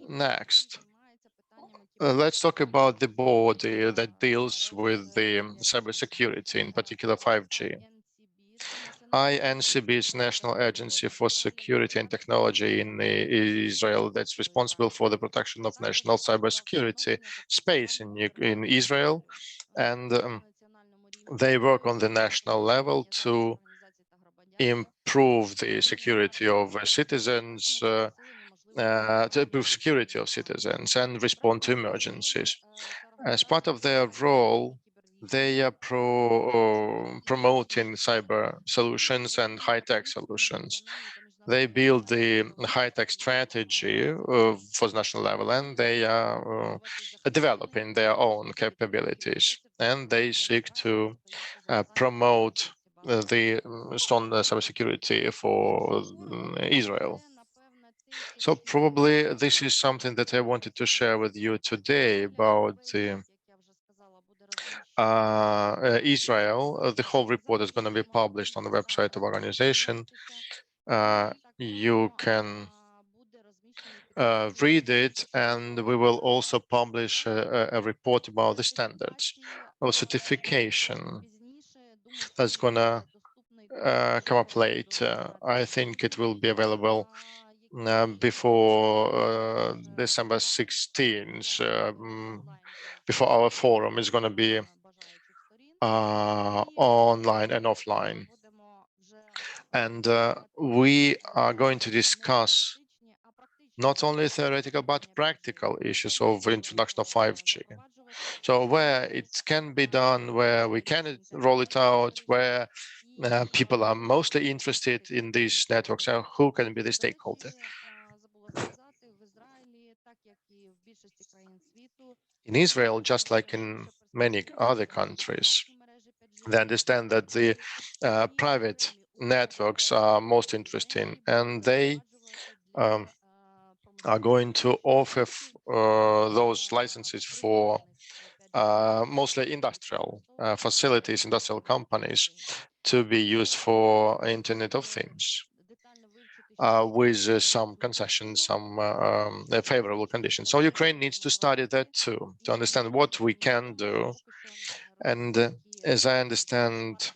Next, let's talk about the body that deals with the cybersecurity, in particular 5G. INCB is National Agency for Security and Technology in Israel that's responsible for the protection of national cybersecurity space in Israel. And they work on the national level to improve the security of citizens, to improve security of citizens and respond to emergencies. As part of their role, they are promoting cyber solutions and high-tech solutions. They build the high-tech strategy for the national level, and they are developing their own capabilities. And they seek to promote the strong cybersecurity for Israel. So probably this is something that I wanted to share with you today about the Israel. The whole report is going to be published on the website of organization. You can read it, and we will also publish a report about the standards of certification. That's going to come up later. I think it will be available before December 16th, before our forum is going to be online and offline. And we are going to discuss not only theoretical but practical issues of introduction of 5G. So where it can be done, where we can roll it out, where people are mostly interested in these networks, and who can be the stakeholder. In Israel, just like in many other countries, they understand that the private networks are most interesting, and they are going to offer those licenses for mostly industrial facilities, industrial companies, to be used for Internet of Things. With some concessions, some favorable conditions. So Ukraine needs to study that too, to understand what we can do. And as I understand,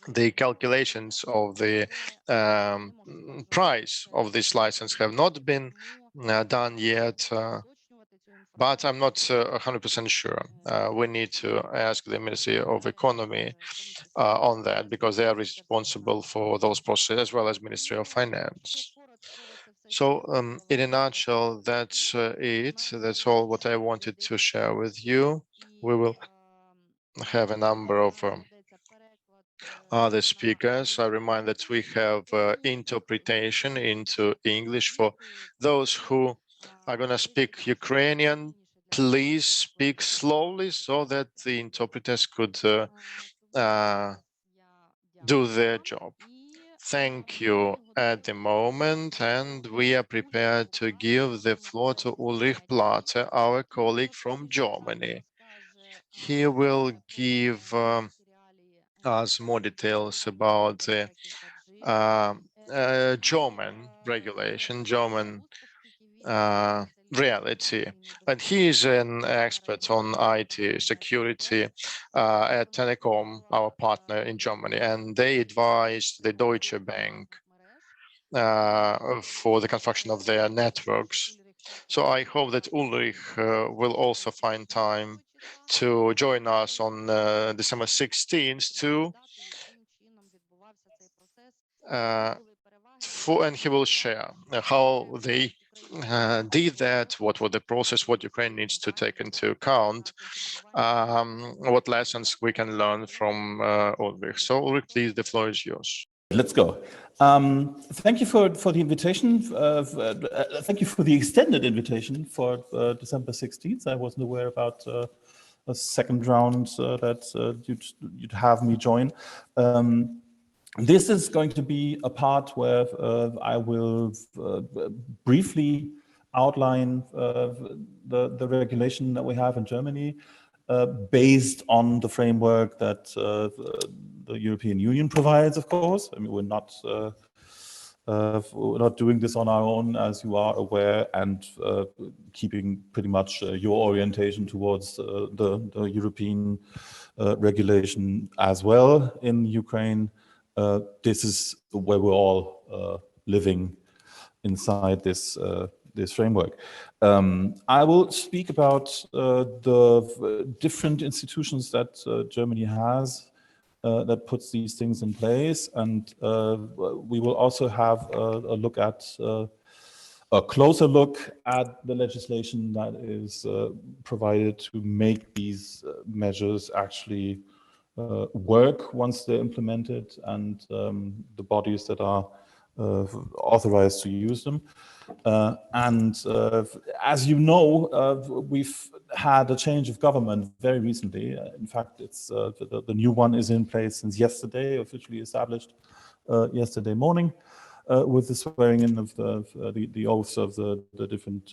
the calculations of the price of this license have not been done yet, but I'm not 100% sure. We need to ask the Ministry of Economy on that, because they are responsible for those processes, as well as Ministry of Finance. So in a nutshell, that's it. That's all what I wanted to share with you. We will have a number of other speakers. I remind that we have interpretation into English. For those who are going to speak Ukrainian, please speak slowly so that the interpreters could do their job. Thank you at the moment, and we are prepared to give the floor to Ulrich Platte, our colleague from Germany. He will give us more details about the German regulation, German reality. And he is an expert on IT security at Telecom, our partner in Germany, and they advised the Deutsche Bank for the construction of their networks. So I hope that Ulrich will also find time to join us on December 16th to and he will share how they did that, what was the process, what Ukraine needs to take into account, what lessons we can learn from Ulrich. So Ulrich, please, the floor is yours. Let's go. Thank you for the invitation. Thank you for the extended invitation for December 16th. I wasn't aware about a second round that you'd have me join. This is going to be a part where I will briefly outline the regulation that we have in Germany based on the framework that the European Union provides, of course. I mean, we're not we're not doing this on our own, as you are aware, and keeping pretty much your orientation towards the European regulation as well in Ukraine. This is where we're all living inside this this framework. I will speak about the different institutions that Germany has that puts these things in place, and we will also have a look at a closer look at the legislation that is provided to make these measures actually work once they're implemented, and the bodies that are authorized to use them. As you know, we've had a change of government very recently. In fact, it's the new one is in place since yesterday, officially established yesterday morning, with the swearing in of the oaths of the different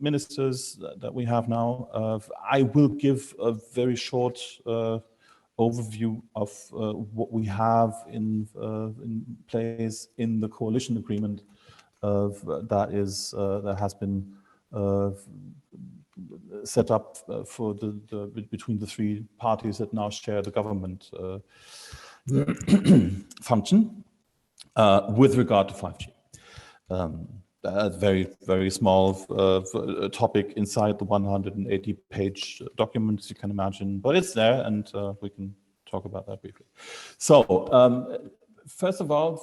ministers that we have now. I will give a very short overview of what we have in place in the coalition agreement that has been set up for between the three parties that now share the government function with regard to 5G. A very, very small topic inside the 180-page document, as you can imagine, but it's there, and we can talk about that briefly. So, first of all,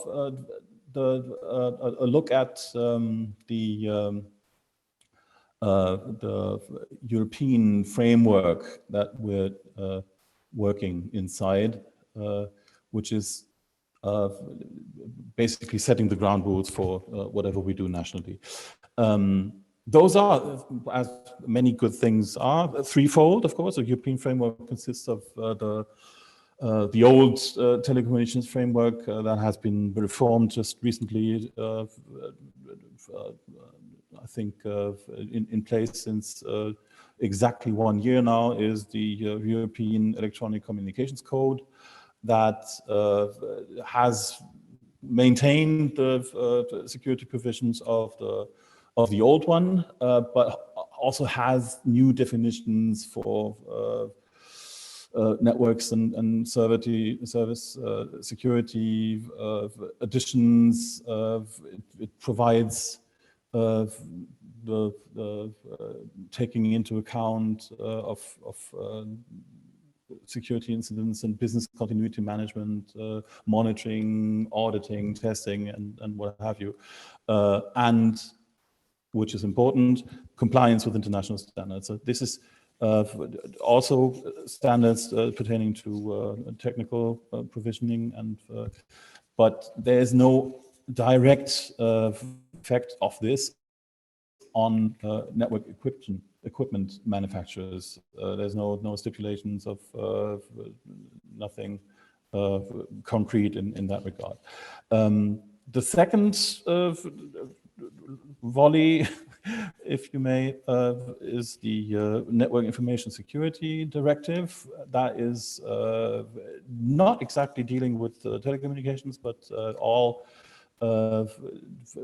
a look at the European framework that we're working inside, which is basically setting the ground rules for whatever we do nationally. Those are, as many good things are, threefold, of course. The European framework consists of the old telecommunications framework that has been reformed just recently, I think in place since exactly 1 year now, is the European Electronic Communications Code that has maintained the security provisions of the old one, but also has new definitions for networks and service security additions. It provides the taking into account of security incidents and business continuity management, monitoring, auditing, testing, and what have you, and which is important, compliance with international standards. So this is also standards pertaining to technical provisioning, and but there is no direct effect of this on network equipment manufacturers. There's no stipulations of nothing concrete in that regard. The second volley, if you may, is the Network Information Security Directive. That is not exactly dealing with telecommunications, but all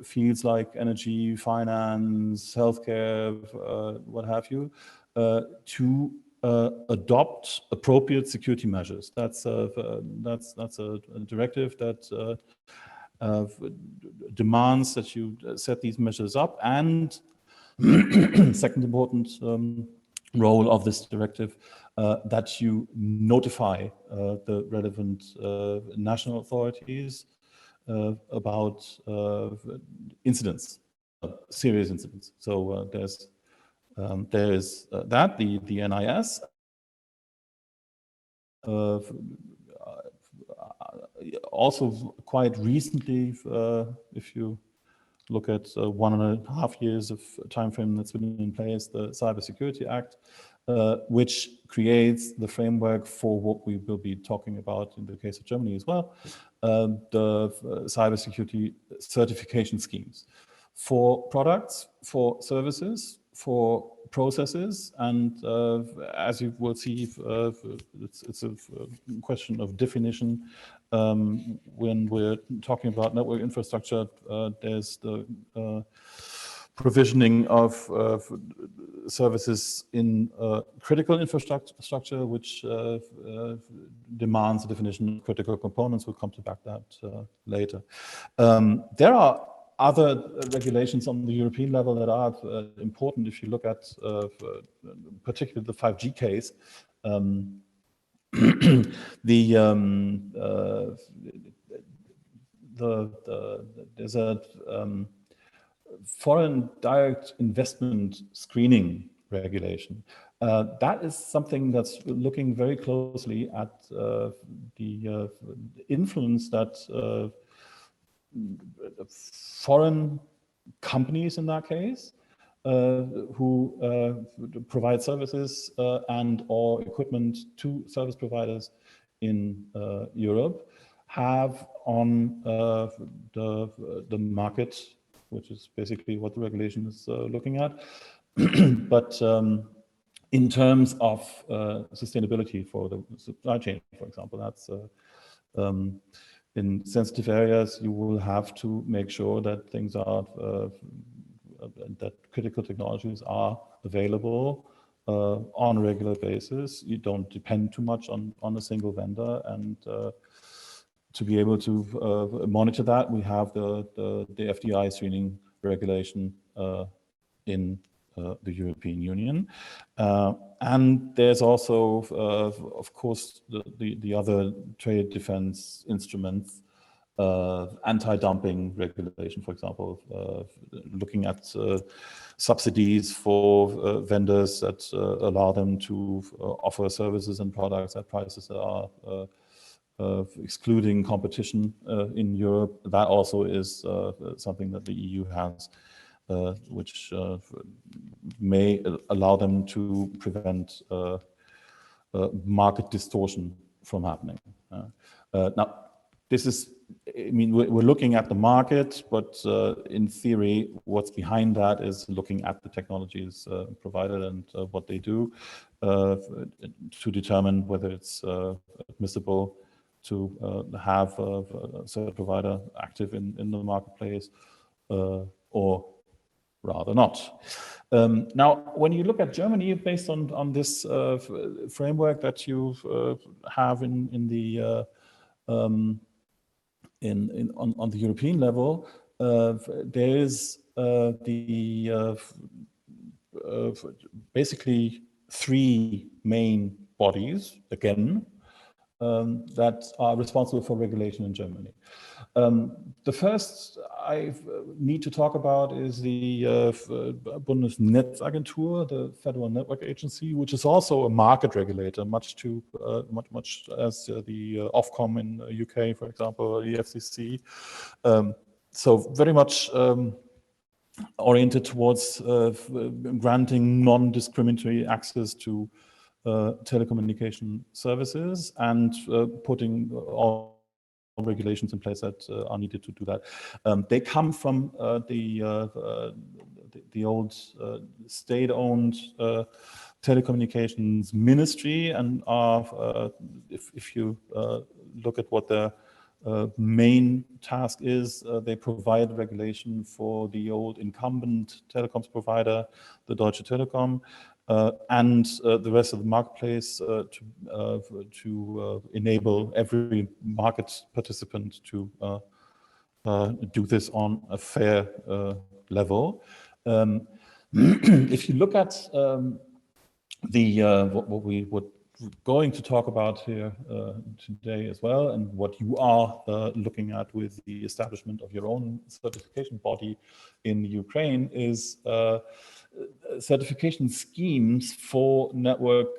fields like energy, finance, healthcare, what have you, to adopt appropriate security measures. That's a directive that demands that you set these measures up. And second important role of this directive, that you notify the relevant national authorities about incidents, serious incidents. So there is that, the NIS. Also quite recently, if you look at 1.5 years of time frame that's been in place, the Cybersecurity Act, which creates the framework for what we will be talking about in the case of Germany as well, the cybersecurity certification schemes for products, for services, for processes, and as you will see, it's a question of definition when we're talking about network infrastructure, there's the provisioning of services in critical infrastructure, which demands a definition of critical components. We'll come to back that later. There are other regulations on the European level that are important. If you look at particularly the 5G case, there's a foreign direct investment screening regulation. That is something that's looking very closely at the influence that foreign companies, in that case, who provide services and or equipment to service providers in Europe have on the market, which is basically what the regulation is looking at. But in terms of sustainability for the supply chain, for example, that's in sensitive areas, you will have to make sure that things are, that critical technologies are available on a regular basis. You don't depend too much on a single vendor, and to be able to monitor that, we have the FDI screening regulation in the European Union. And there's also, of course, the other trade defense instruments, anti-dumping regulation, for example, looking at subsidies for vendors that allow them to offer services and products at prices that are excluding competition in Europe. That also is something that the EU has, which may allow them to prevent market distortion from happening. Now, this is, I mean, we're looking at the market, but in theory, what's behind that is looking at the technologies provided and what they do to determine whether it's admissible to have a certain provider active in the marketplace or rather not. Now, when you look at Germany, based on this framework that you have on the European level, there is basically three main bodies again that are responsible for regulation in Germany. The first I need to talk about is the Bundesnetzagentur, the Federal Network Agency, which is also a market regulator, much as the Ofcom in the UK, for example, the FCC. So very much oriented towards granting non-discriminatory access to telecommunication services and putting all regulations in place that are needed to do that. They come from the old state-owned telecommunications ministry, and are, if you look at what their main task is, they provide regulation for the old incumbent telecoms provider, the Deutsche Telekom, and the rest of the marketplace to enable every market participant to do this on a fair level. If you look at what we would going to talk about here today as well, and what you are looking at with the establishment of your own certification body in Ukraine, is certification schemes for network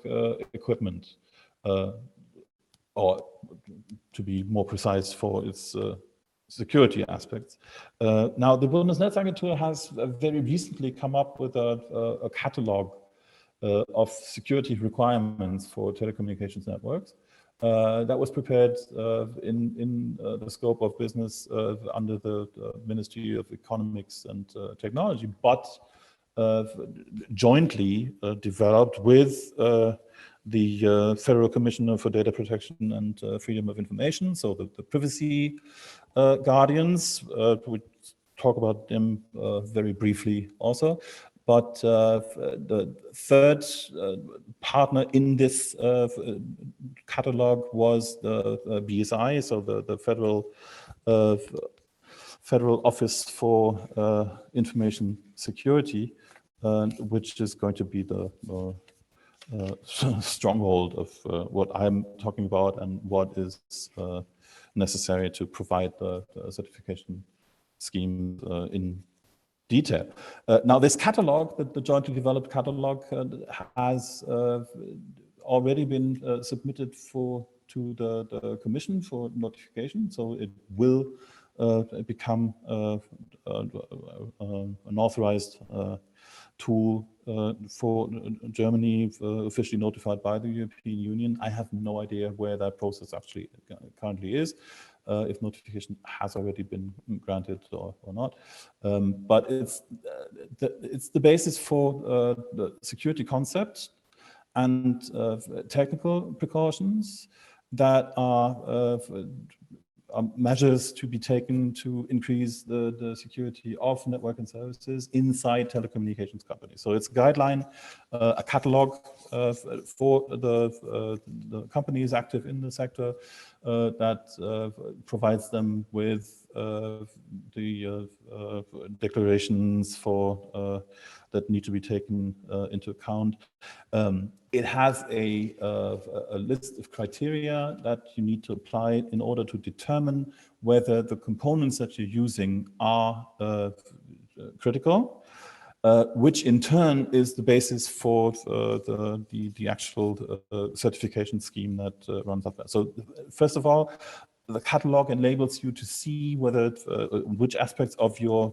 equipment, or to be more precise, for its security aspects. Now, the Bundesnetzagentur has very recently come up with a catalog of security requirements for telecommunications networks that was prepared in the scope of business under the Ministry of Economics and Technology, but jointly developed with the Federal Commissioner for Data Protection and Freedom of Information, so the privacy guardians. We talk about them very briefly also. But the third partner in this catalog was the BSI, so the Federal Office for Information Security, which is going to be the stronghold of what I'm talking about and what is necessary to provide the certification scheme in detail. Now, this catalog, the jointly developed catalog, has already been submitted to the Commission for notification, so it will become an authorized tool for Germany, officially notified by the European Union. I have no idea where that process actually currently is, if notification has already been granted or not. But it's the basis for the security concept and technical precautions that are measures to be taken to increase the security of network and services inside telecommunications companies. So it's a guideline, a catalog for the companies active in the sector that provides them with the declarations for that need to be taken into account. It has a list of criteria that you need to apply in order to determine whether the components that you're using are critical, which in turn is the basis for the actual certification scheme that runs up there. So first of all, the catalog enables you to see whether which aspects of your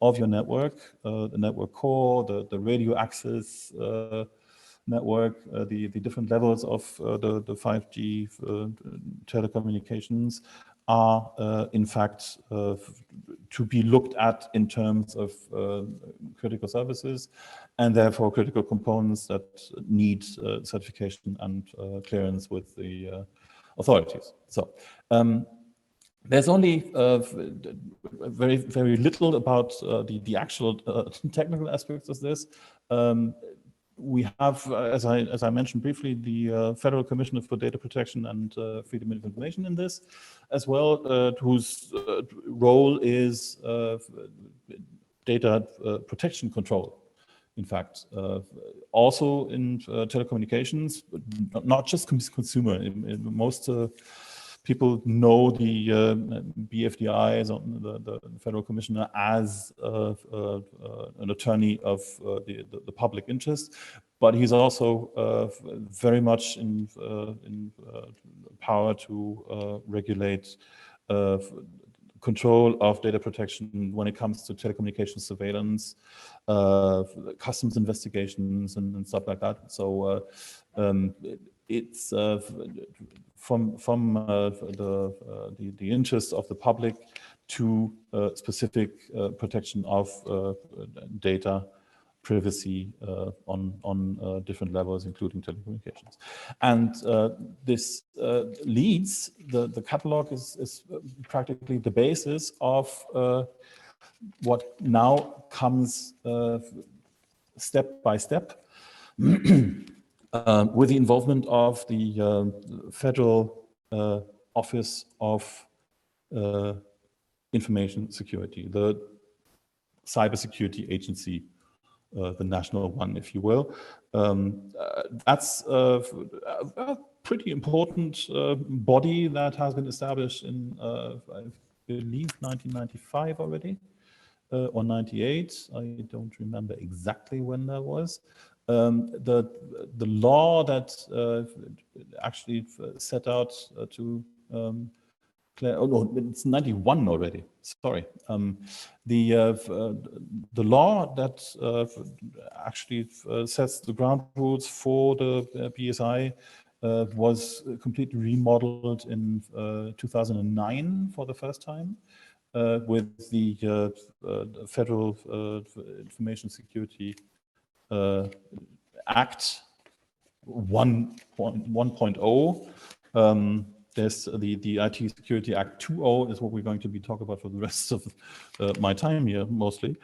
network, the network core, the radio access network, the different levels of the 5G telecommunications are in fact to be looked at in terms of critical services and therefore critical components that need certification and clearance with the authorities. So there's only very little about the actual technical aspects of this. We have, as I mentioned briefly, the Federal Commissioner for Data Protection and Freedom of Information in this, as well, whose role is data protection control. In fact, also in telecommunications, not just consumer. Most people know the BFDI, the Federal Commissioner, as an attorney of the public interest, but he's also very much in power to regulate control of data protection when it comes to telecommunications surveillance, customs investigations, and stuff like that. So it's from the interest of the public to specific protection of data privacy on different levels, including telecommunications. And this leads, the catalog is practically the basis of what now comes step by step with the involvement of the Federal Office of Information Security, the cybersecurity agency, the national one, if you will. That's a pretty important body that has been established in, I believe, 1995 already, or 98. I don't remember exactly when that was. The law that actually set out to oh no, it's 91 already. Sorry. The law that actually sets the ground rules for the BSI was completely remodeled in 2009 for the first time with the Federal Information Security Act 1.0. There's the IT Security Act 2.0 is what we're going to be talking about for the rest of my time here, mostly.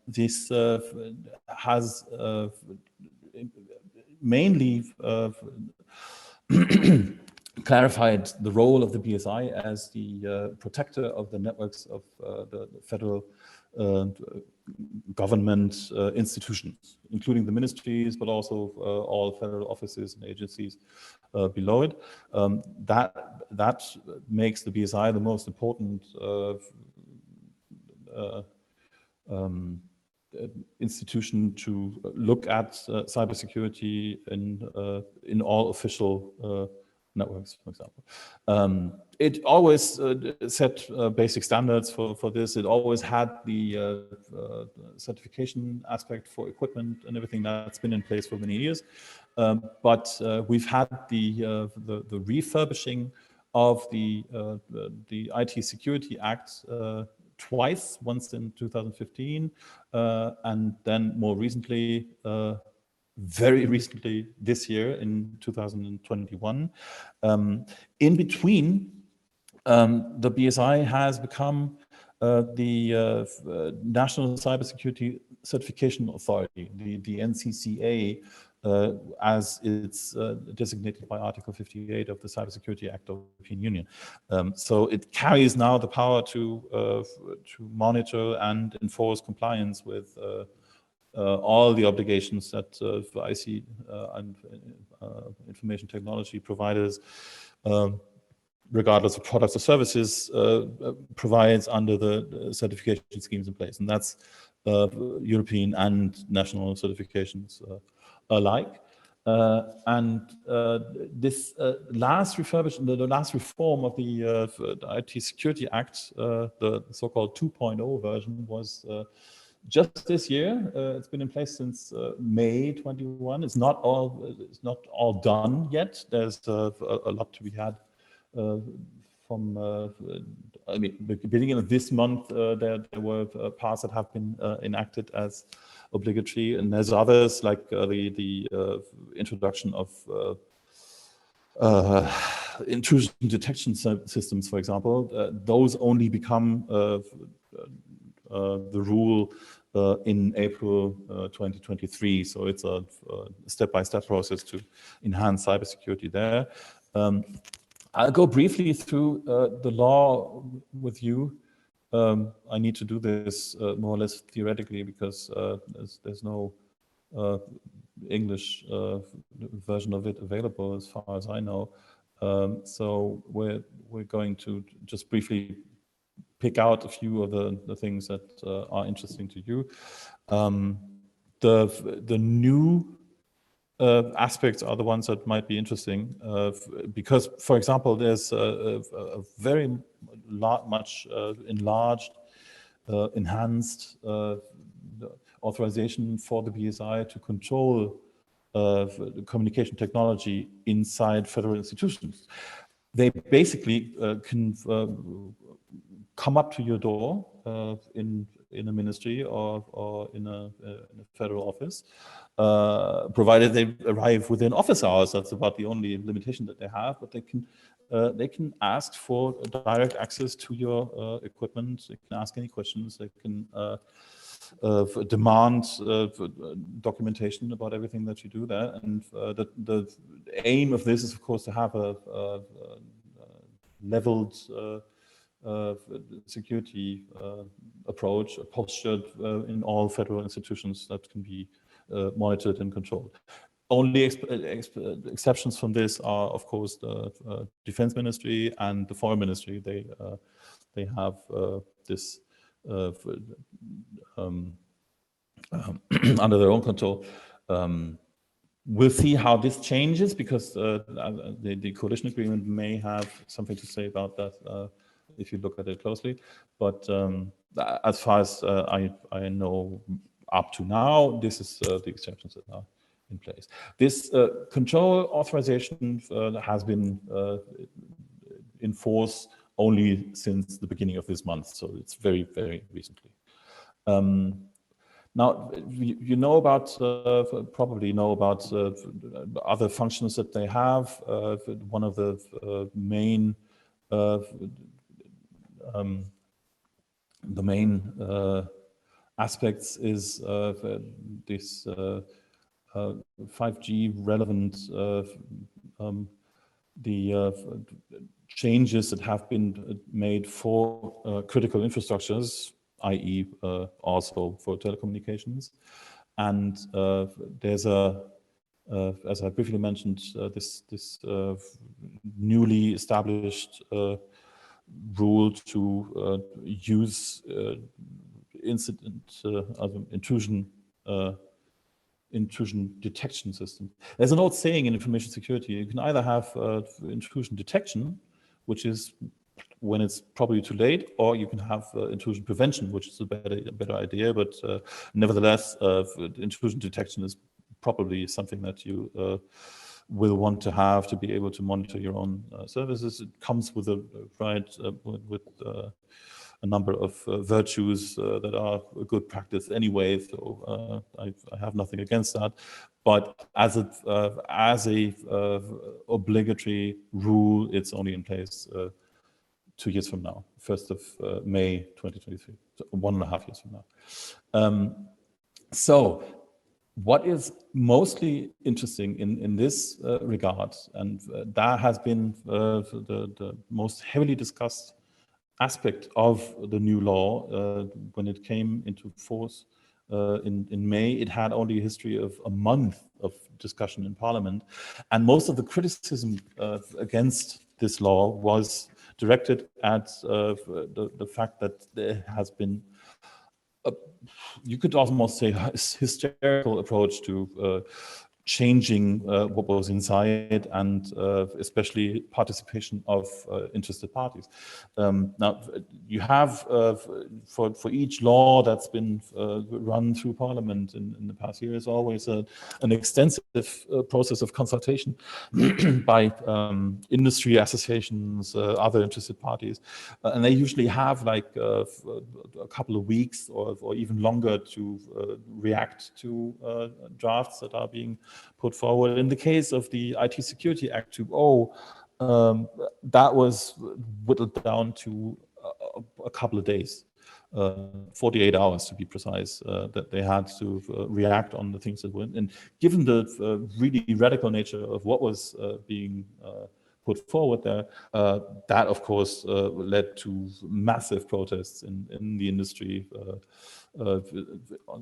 This has mainly clarified the role of the BSI as the protector of the networks of the federal government institutions, including the ministries, but also all federal offices and agencies below it. That makes the BSI the most important institution to look at cybersecurity in all official networks, for example. It always set basic standards for this. It always had the certification aspect for equipment and everything that's been in place for many years. But we've had the refurbishing of the IT Security Act twice, once in 2015, and then more recently, very recently this year in 2021. In between, the BSI has become the National Cybersecurity Certification Authority, the NCCIR, as it's designated by Article 58 of the Cybersecurity Act of the European Union. So it carries now the power to monitor and enforce compliance with all the obligations that IC and information technology providers, regardless of products or services, provides under the certification schemes in place. And that's European and national certifications alike. This last refurbishment, the last reform of the IT Security Act, the so-called 2.0 version, was just this year. It's been in place since May 21. It's not all done yet. There's a lot to be had from I mean, the beginning of this month. There were parts that have been enacted as obligatory, and there's others like the introduction of intrusion detection systems, for example. Those only become the rule in April 2023. So it's a step-by-step process to enhance cybersecurity there. I'll go briefly through the law with you. I need to do this more or less theoretically because there's no English version of it available as far as I know. So we're going to just briefly pick out a few of the things that are interesting to you. The new aspects are the ones that might be interesting because, for example, there's a very much enlarged, enhanced authorization for the BSI to control communication technology inside federal institutions. They basically can come up to your door in a ministry or in a federal office, provided they arrive within office hours. That's about the only limitation that they have. But they can ask for direct access to your equipment. They can ask any questions. They can demand documentation about everything that you do there. And the aim of this is, of course, to have a leveled security approach, a posture in all federal institutions that can be monitored and controlled. Only exceptions from this are, of course, the Defense Ministry and the Foreign Ministry. They have this under their own control. We'll see how this changes because the coalition agreement may have something to say about that if you look at it closely. But as far as I know, up to now, this is the exceptions that are in place. This control authorization has been in force only since the beginning of this month, so it's very, very recently. Now, you know about, probably know about other functions that they have. One of the main aspects is this 5G relevant, the changes that have been made for critical infrastructures, i.e. Also for telecommunications. And there's a, as I briefly mentioned, this newly established rule to use intrusion detection system. There's an old saying in information security: you can either have intrusion detection, which is when it's probably too late, or you can have intrusion prevention, which is a better idea. But nevertheless, intrusion detection is probably something that you will want to have to be able to monitor your own services. It comes with a a number of virtues that are a good practice anyway, so I have nothing against that. But as a obligatory rule, it's only in place 2 years from now, 1st of May 2023, so 1.5 years from now. So what is mostly interesting in this regard, and that has been the most heavily discussed aspect of the new law when it came into force in May. It had only a history of a month of discussion in Parliament, and most of the criticism against this law was directed at the fact that there has been you could almost say hysterical approach to changing what was inside, and especially participation of interested parties. Now, you have for each law that's been run through Parliament in the past years, always an extensive process of consultation by industry associations, other interested parties, and they usually have like a couple of weeks or even longer to react to drafts that are being put forward. In the case of the IT Security Act 2.0, that was whittled down to a couple of days, 48 hours to be precise, that they had to react on the things that went. And given the really radical nature of what was being put forward there, that of course led to massive protests in the industry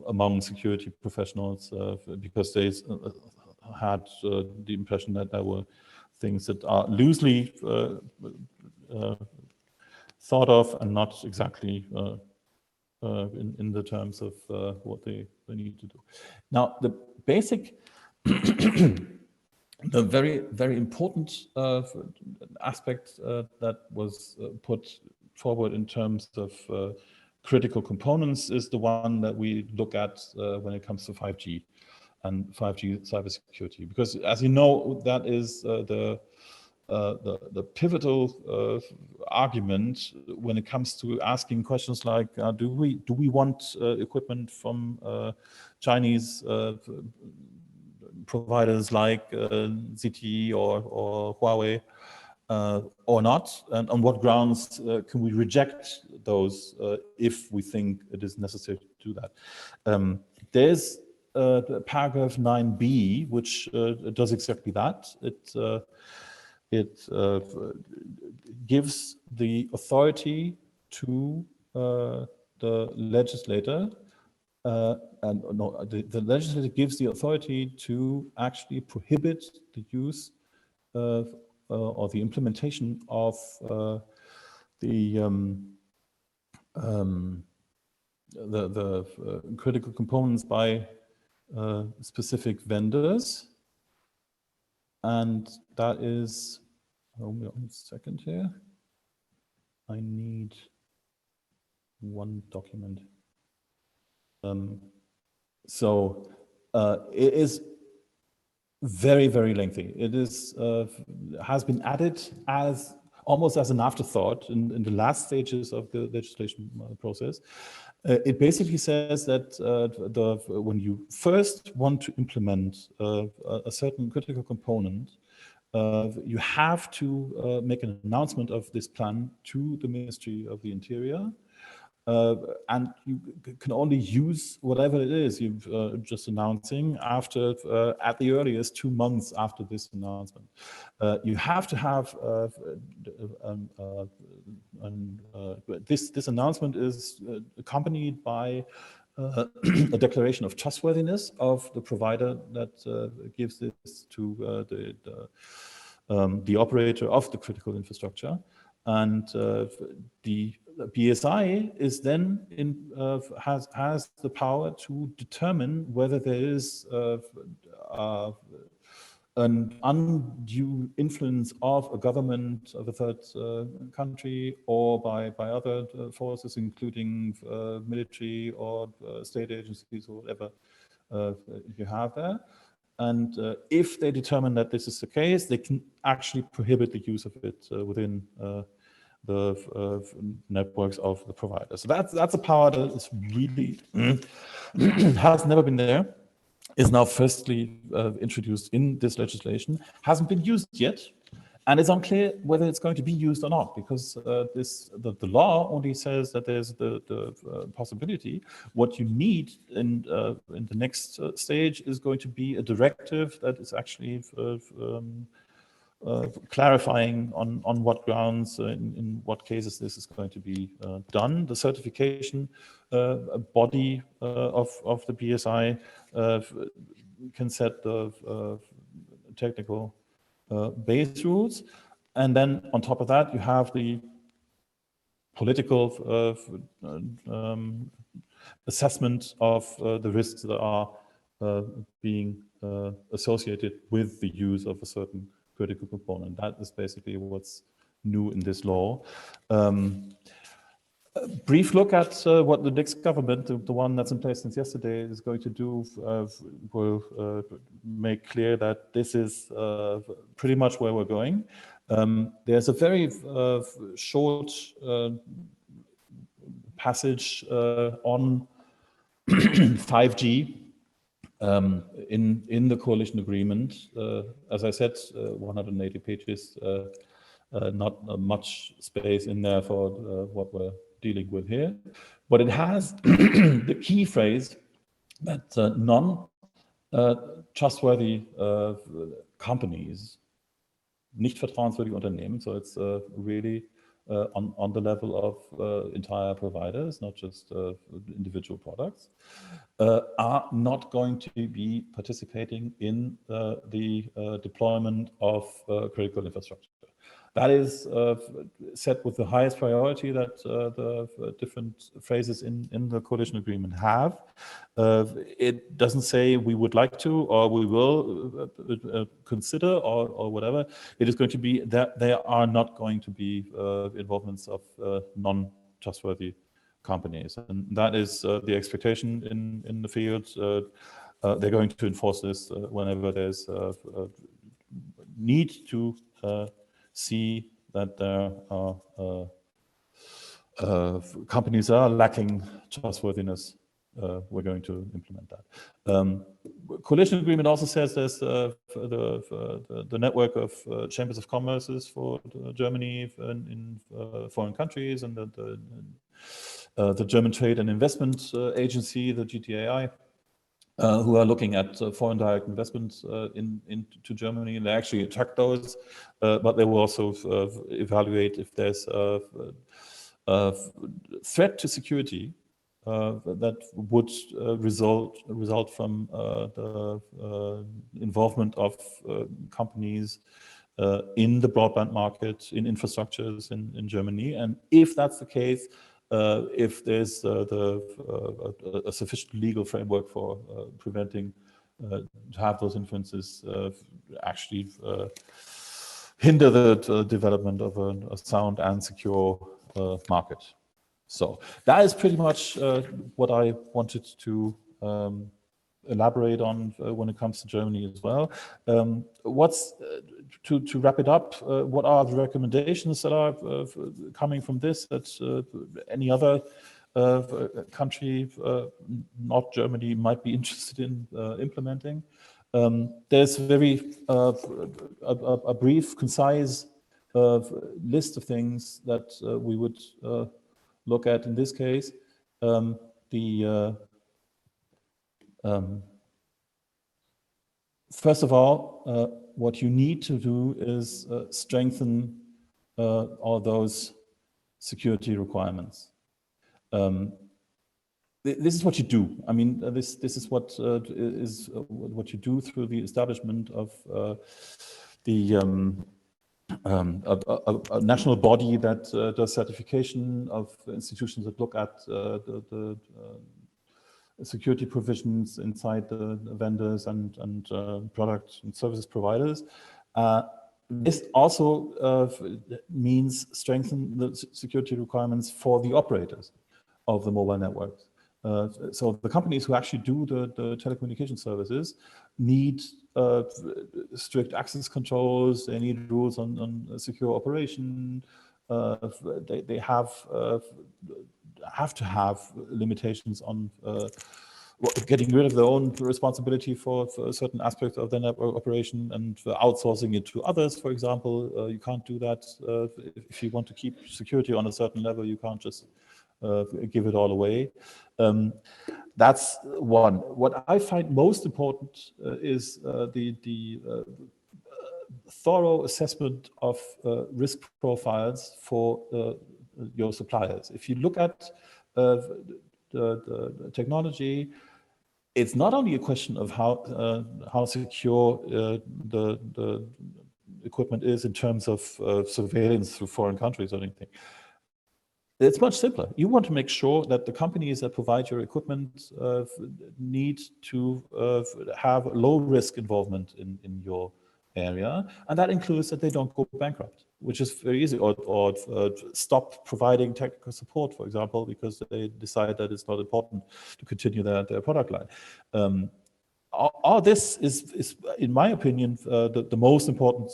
among security professionals, because they had the impression that there were things that are loosely thought of and not exactly in the terms of what they need to do. Now, the basic, the very, very important aspect that was put forward in terms of critical components is the one that we look at when it comes to 5G and 5G cybersecurity, because as you know, that is the pivotal argument when it comes to asking questions like, do we want equipment from Chinese providers like ZTE or Huawei or not, and on what grounds can we reject those if we think it is necessary to do that. There's paragraph 9b, which does exactly that. It gives the authority to the legislator, and no, the legislator gives the authority to actually prohibit the use of or the implementation of the critical components by specific vendors, and that is, hold on a second here, I need one document. So it is very, very lengthy. It is has been added as almost as an afterthought in the last stages of the legislation process. It basically says that when you first want to implement a certain critical component, you have to make an announcement of this plan to the Ministry of the Interior. And you can only use whatever it is you've just announcing after, at the earliest, 2 months after this announcement. You have to have this announcement is accompanied by a declaration of trustworthiness of the provider that gives this to the operator of the critical infrastructure. And the BSI is then has the power to determine whether there is an undue influence of a government of a third country or by other forces, including military or state agencies or whatever you have there. And if they determine that this is the case, they can actually prohibit the use of it within the networks of the provider. So that's a power that is really has never been there, is now firstly introduced in this legislation, hasn't been used yet, and it's unclear whether it's going to be used or not, because the law only says that there's the possibility. What you need in the next stage is going to be a directive that is actually clarifying on what grounds, in what cases this is going to be done. The certification body of the BSI can set the technical base rules, and then on top of that you have the political assessment of the risks that are being associated with the use of a certain critical component. That is basically what's new in this law. A brief look at what the next government, the one that's in place since yesterday, is going to do will make clear that this is pretty much where we're going. There's a very short passage on 5G in the coalition agreement. As I said, 180 pages, not much space in there for what we're dealing with here, but it has the key phrase that non-trustworthy companies, nicht vertrauenswürdige Unternehmen, so it's really on the level of entire providers, not just individual products, are not going to be participating in the deployment of critical infrastructure. That is set with the highest priority that the different phrases in the coalition agreement have. It doesn't say we would like to or we will consider or whatever. It is going to be that there are not going to be involvements of non-trustworthy companies. And that is the expectation in the field. They're going to enforce this whenever there's need to see that there are companies are lacking trustworthiness. We're going to implement that. Coalition agreement also says there's the network of chambers of commerces for Germany in foreign countries, and the German Trade and Investment Agency, the GTAI, who are looking at foreign direct investments into Germany, and they actually attract those, but they will also evaluate if there's a threat to security that would result from the involvement of companies in the broadband market, in infrastructures in Germany, and if that's the case, if there's a sufficient legal framework for preventing to have those influences actually hinder the development of a sound and secure market. So that is pretty much what I wanted to elaborate on when it comes to Germany as well. What's to wrap it up? What are the recommendations that are coming from this that any other country, not Germany, might be interested in implementing? There's a brief, concise list of things that we would look at in this case. First of all, what you need to do is strengthen all those security requirements. This is what you do. I mean, this is what what you do through the establishment of a national body that does certification of institutions that look at the security provisions inside the vendors and product and services providers. This also means strengthen the security requirements for the operators of the mobile networks. So the companies who actually do the telecommunication services need strict access controls. They need rules on secure operation. They have to have limitations on getting rid of their own responsibility for certain aspects of their network operation and outsourcing it to others, for example. You can't do that. If you want to keep security on a certain level, you can't just give it all away. That's one. What I find most important is the thorough assessment of risk profiles for your suppliers. If you look at the technology, it's not only a question of how secure the equipment is in terms of surveillance through foreign countries or anything. It's much simpler. You want to make sure that the companies that provide your equipment need to have low risk involvement in your area, and that includes that they don't go bankrupt, which is very easy, or stop providing technical support, for example, because they decide that it's not important to continue their product line. All this is, in my opinion, the most important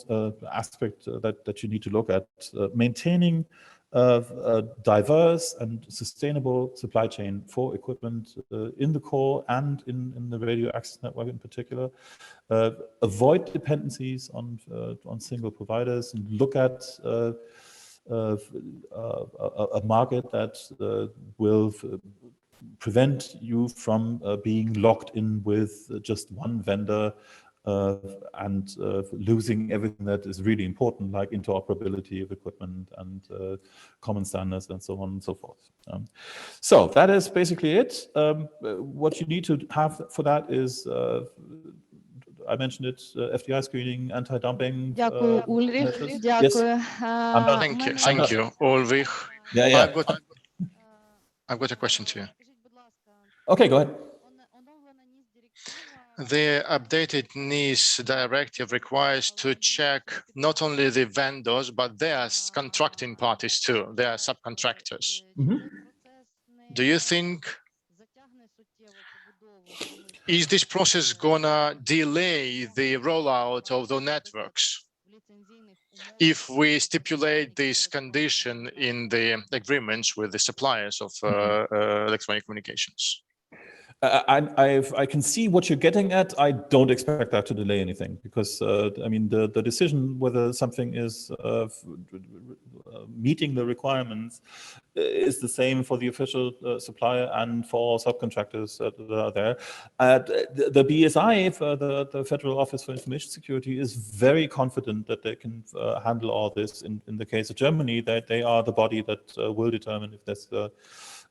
aspect that you need to look at, maintaining a diverse and sustainable supply chain for equipment in the core and in the radio access network in particular. Avoid dependencies on single providers, and look at a market that will prevent you from being locked in with just one vendor and losing everything that is really important, like interoperability of equipment and common standards and so on and so forth. So that is basically it. What you need to have for that is, I mentioned it, FDI screening, anti-dumping. Дякую, Ulrich. Yes. Дякую. Thank you, Ulrich. Yeah. I've got a question to you. Okay, go ahead. The updated NIS directive requires to check not only the vendors, but their contracting parties too, their subcontractors. Do you think, is this process gonna delay the rollout of the networks if we stipulate this condition in the agreements with the suppliers of electronic communications? I can see what you're getting at. I don't expect that to delay anything, because I mean, the decision whether something is meeting the requirements is the same for the official supplier and for all subcontractors that are there. The BSI, the Federal Office for Information Security, is very confident that they can handle all this. In the case of Germany, that they are the body that will determine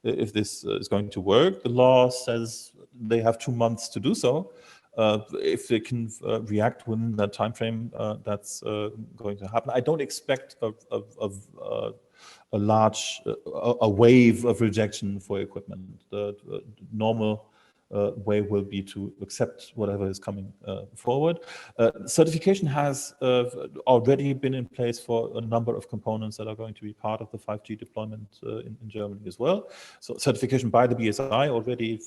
if this is going to work. The law says they have 2 months to do so. If they can react within that time frame, that's going to happen. I don't expect a large wave of rejection for equipment. The normal way will be to accept whatever is coming forward. Certification has already been in place for a number of components that are going to be part of the 5G deployment in Germany as well. So certification by the BSI already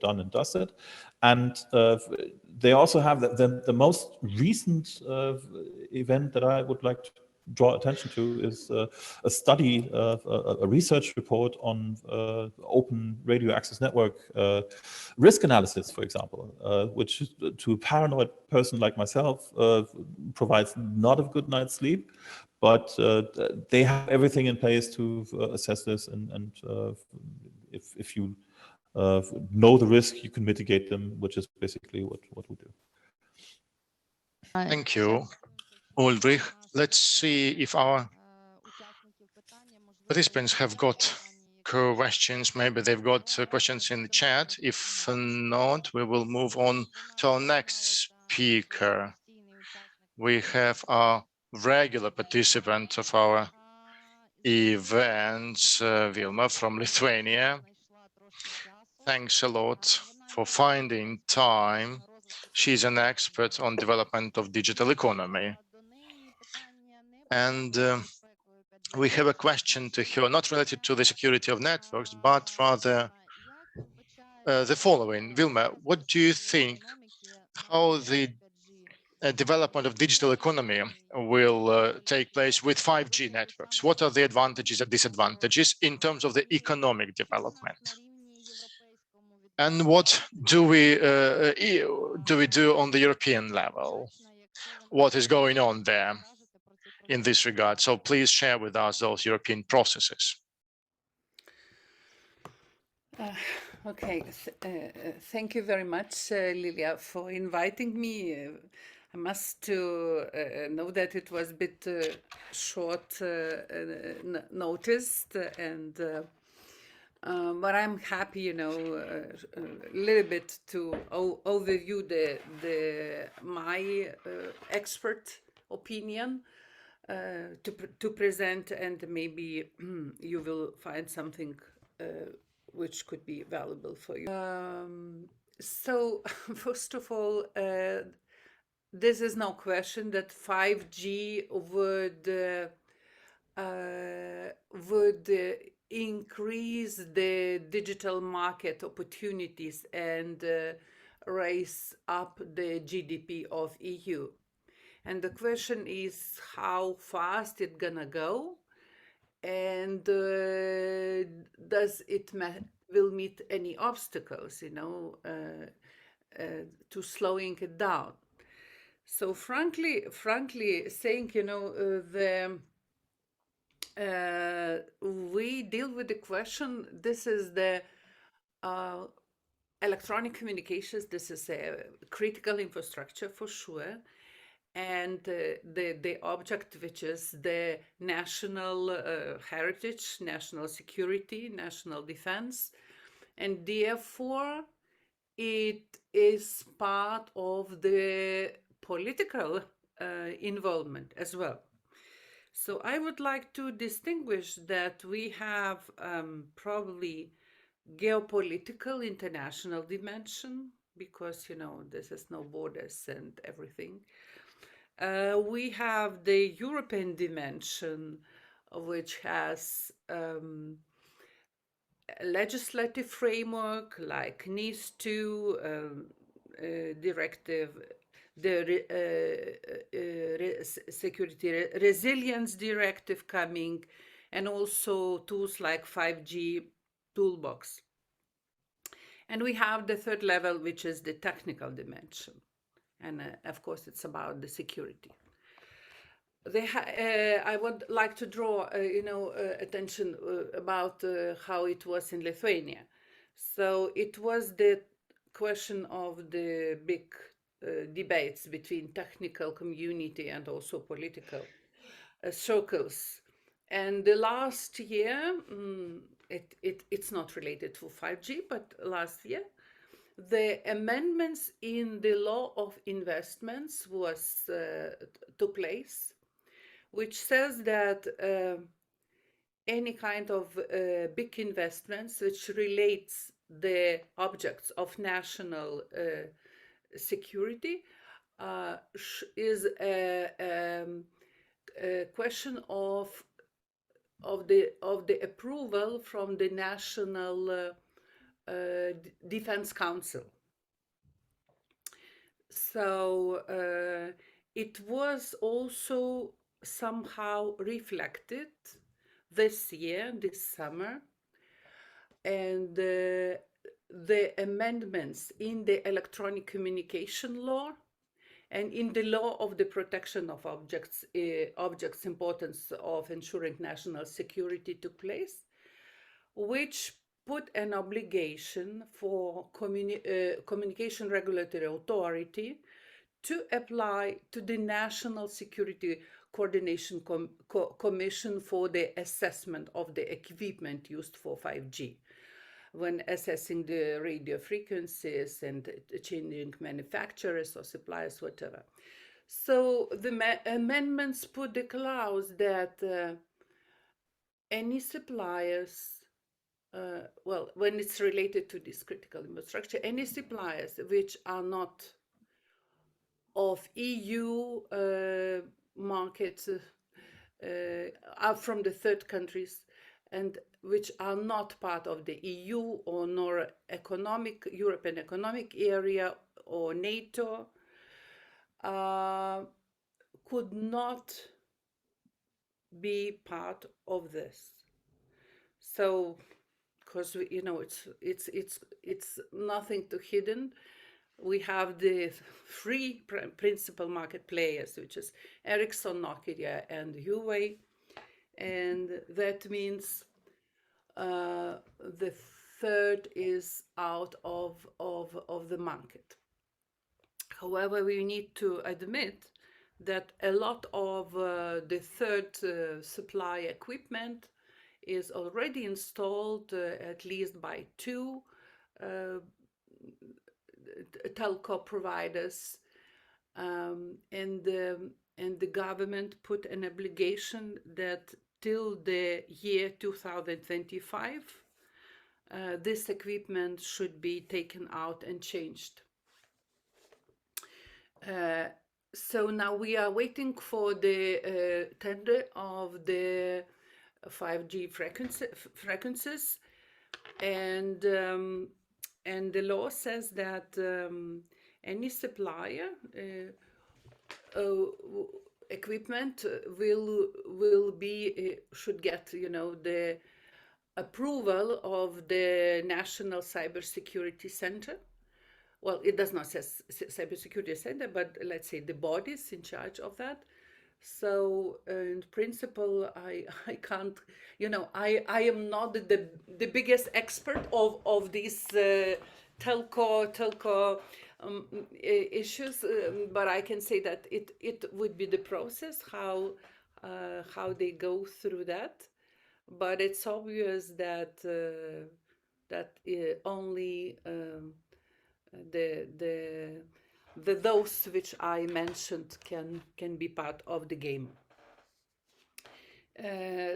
done and dusted. And they also have the most recent event that I would like to draw attention to is a study, a research report on open radio access network risk analysis, for example, which to a paranoid person like myself provides not a good night's sleep, but they have everything in place to assess this, and if you know the risk, you can mitigate them, which is basically what we do. Thank you, Ulrich. Let's see if our participants have got questions. Maybe they've got questions in the chat. If not, we will move on to our next speaker. We have our regular participant of our events, Wilma from Lithuania. Thanks a lot for finding time. She's an expert on development of digital economy. And we have a question to her, not related to the security of networks, but rather the following. Wilma, what do you think, how the development of digital economy will take place with 5G networks? What are the advantages and disadvantages in terms of the economic development? And what do we do on the European level? What is going on there in this regard? So please share with us those European processes. Okay, thank you very much, Lilia, for inviting me. I must know that it was a bit short noticed, and but I'm happy, a little bit to overview my expert opinion to present, and maybe you will find something which could be valuable for you. So first of all, this is no question that 5G would increase the digital market opportunities and raise up the GDP of EU. And the question is how fast it's gonna go, and does it will meet any obstacles, to slowing it down. So frankly saying, we deal with the question. This is the electronic communications. This is a critical infrastructure for sure. And the object, which is the national heritage, national security, national defense, and therefore it is part of the political involvement as well. So I would like to distinguish that we have probably geopolitical international dimension, because this is no borders and everything. We have the European dimension, which has a legislative framework like NIS2 directive, the security resilience directive coming, and also tools like 5G toolbox. And we have the third level, which is the technical dimension. And of course, it's about the security. I would like to draw, attention about how it was in Lithuania. So it was the question of the big debates between technical community and also political circles. And the last year, it's not related to 5G, but last year, the amendments in the law of investments took place, which says that any kind of big investments which relates the objects of national security is a question of the approval from the National Defense Council. So it was also somehow reflected this year, this summer, and the amendments in the electronic communication law and in the law of the protection of objects, importance of ensuring national security took place, which put an obligation for communication regulatory authority to apply to the National Security Coordination Commission for the assessment of the equipment used for 5G when assessing the radio frequencies and changing manufacturers or suppliers, whatever. So the amendments put the clause that any suppliers, well, when it's related to this critical infrastructure, any suppliers which are not of EU markets, are from the third countries, and which are not part of the EU or nor European Economic Area or NATO, could not be part of this. So, because you know it's nothing too hidden. We have the three principal market players, which is Ericsson, Nokia, and Huawei, and that means the third is out of the market. However, we need to admit that a lot of the third supply equipment is already installed at least by two telco providers, and the government put an obligation that till the year 2025 this equipment should be taken out and changed. So now we are waiting for the tender of the 5G frequencies, and the law says that any supplier equipment should get, you know, the approval of the National Cybersecurity Center. Well, it does not say Cybersecurity Center, but let's say the bodies in charge of that. So in principle, I can't, you know, I am not the biggest expert of these telco issues, but I can say that it would be the process how they go through that. But it's obvious that only those which I mentioned can be part of the game.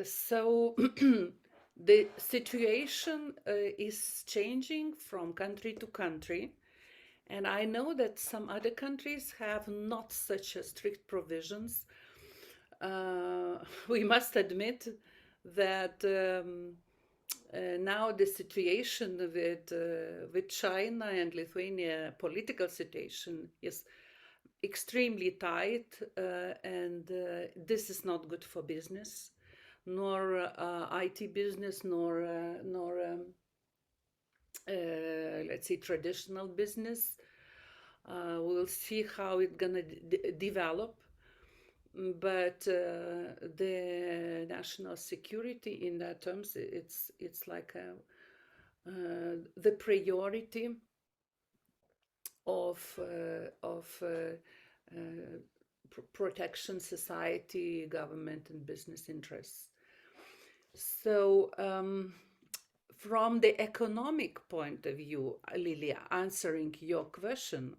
So the situation is changing from country to country, and I know that some other countries have not such a strict provisions. We must admit that now the situation with China and Lithuania political situation is extremely tight, and this is not good for business, nor IT business, nor let's say traditional business. We'll see how it's gonna develop. But the national security in that terms, it's like the priority of protection society, government, and business interests. So from the economic point of view, Lilia, answering your question,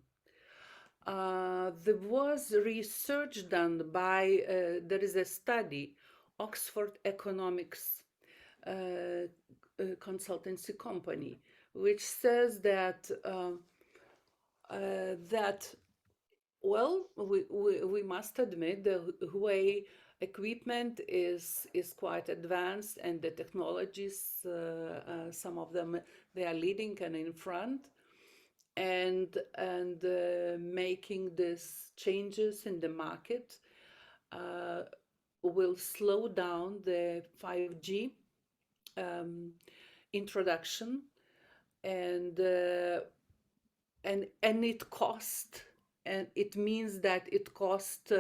there was research done by, there is a study, Oxford Economics consultancy company, which says that well, we must admit the Huawei equipment is quite advanced, and the technologies, some of them, they are leading and in front, and making these changes in the market will slow down the 5G introduction, and it cost, and it means that it cost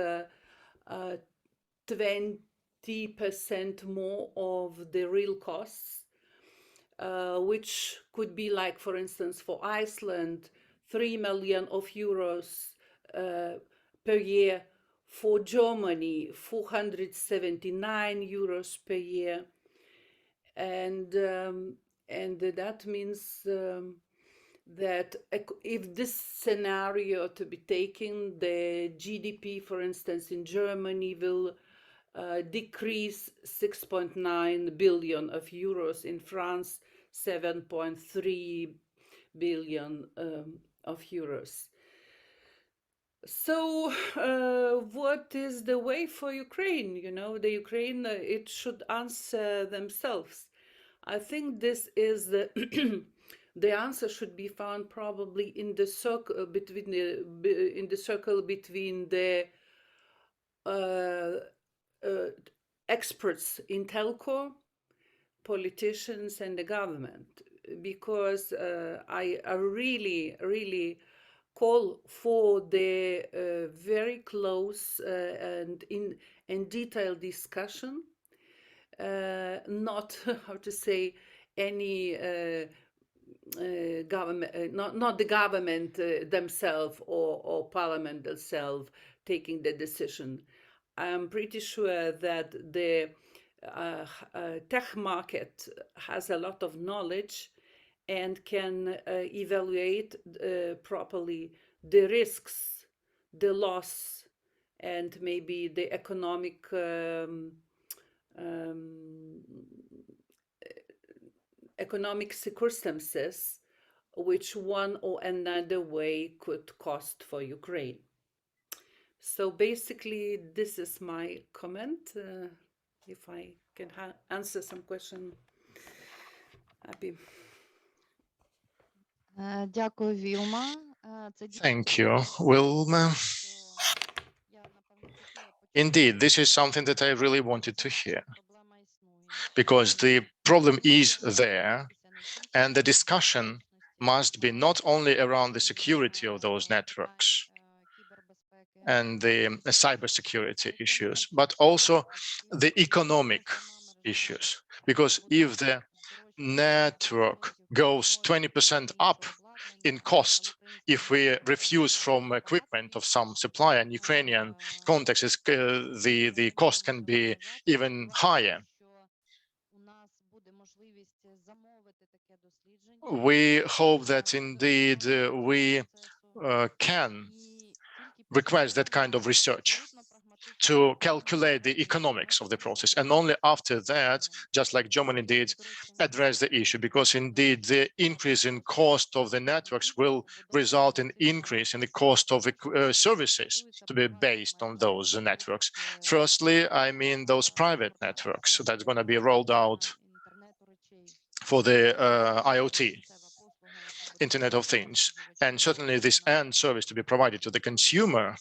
20% more of the real costs, which could be like, for instance, for Iceland, 3 million euros per year, for Germany, 479 euros per year, and that means that if this scenario to be taken, the GDP, for instance, in Germany will decrease 6.9 billion of euros, in France 7.3 billion of euros. So what is the way for Ukraine? You know, the Ukraine, it should answer themselves. I think this is the the answer should be found probably in the circle between the experts in telco, politicians, and the government, because I really call for the very close and detailed discussion, not how to say any government, not the government themselves or parliament themselves taking the decision. I'm pretty sure that the tech market has a lot of knowledge and can evaluate properly the risks, the loss, and maybe the economic economic circumstances which one or another way could cost for Ukraine. So basically, this is my comment. If I can answer some question, happy. Дякую, Вілма. Thank you, Wilma. Indeed, this is something that I really wanted to hear, because the problem is there, and the discussion must be not only around the security of those networks and the cybersecurity issues, but also the economic issues. Because if the network goes 20% up in cost, if we refuse from equipment of some supplier, in Ukrainian context, the cost can be even higher. We hope that indeed we can request that kind of research to calculate the economics of the process, and only after that, just like Germany did, address the issue, because indeed the increase in cost of the networks will result in increase in the cost of services to be based on those networks. Firstly, I mean those private networks that's going to be rolled out for the IoT, Internet of Things, and certainly this end service to be provided to the consumer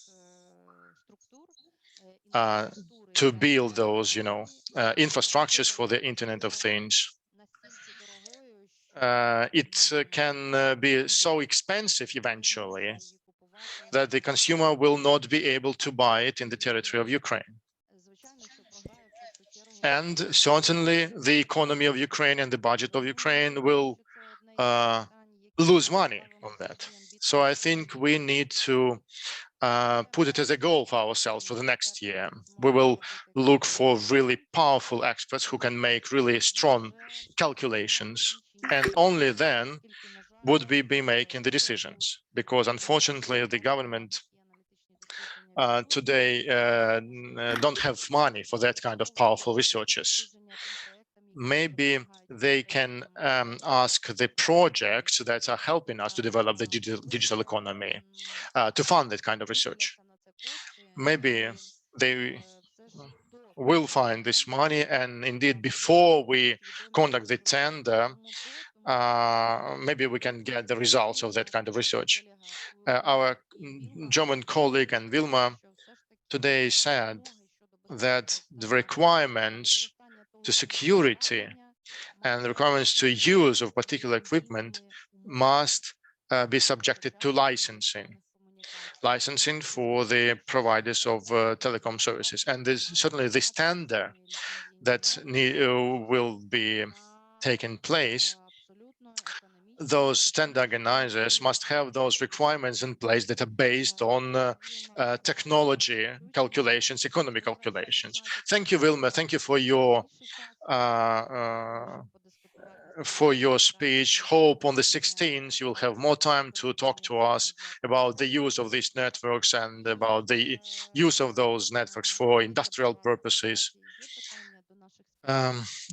to build those, infrastructures for the Internet of Things. It can be so expensive eventually that the consumer will not be able to buy it in the territory of Ukraine. And certainly the economy of Ukraine and the budget of Ukraine will lose money on that. So I think we need to put it as a goal for ourselves for the next year. We will look for really powerful experts who can make really strong calculations, and only then would we be making the decisions, because unfortunately the government today don't have money for that kind of powerful researchers. maybe they can ask the projects that are helping us to develop the digital economy to fund that kind of research. Maybe they will find this money, and indeed before we conduct the tender, maybe we can get the results of that kind of research. Our German colleague and Wilma today said that the requirements to security and the requirements to use of particular equipment must be subjected to licensing for the providers of telecom services. And there's certainly this tender that will be taking place. Those tender organizers must have those requirements in place that are based on technology calculations, economic calculations. Thank you, Wilma. Thank you for your speech. Hope on the 16th you will have more time to talk to us about the use of these networks and about the use of those networks for industrial purposes.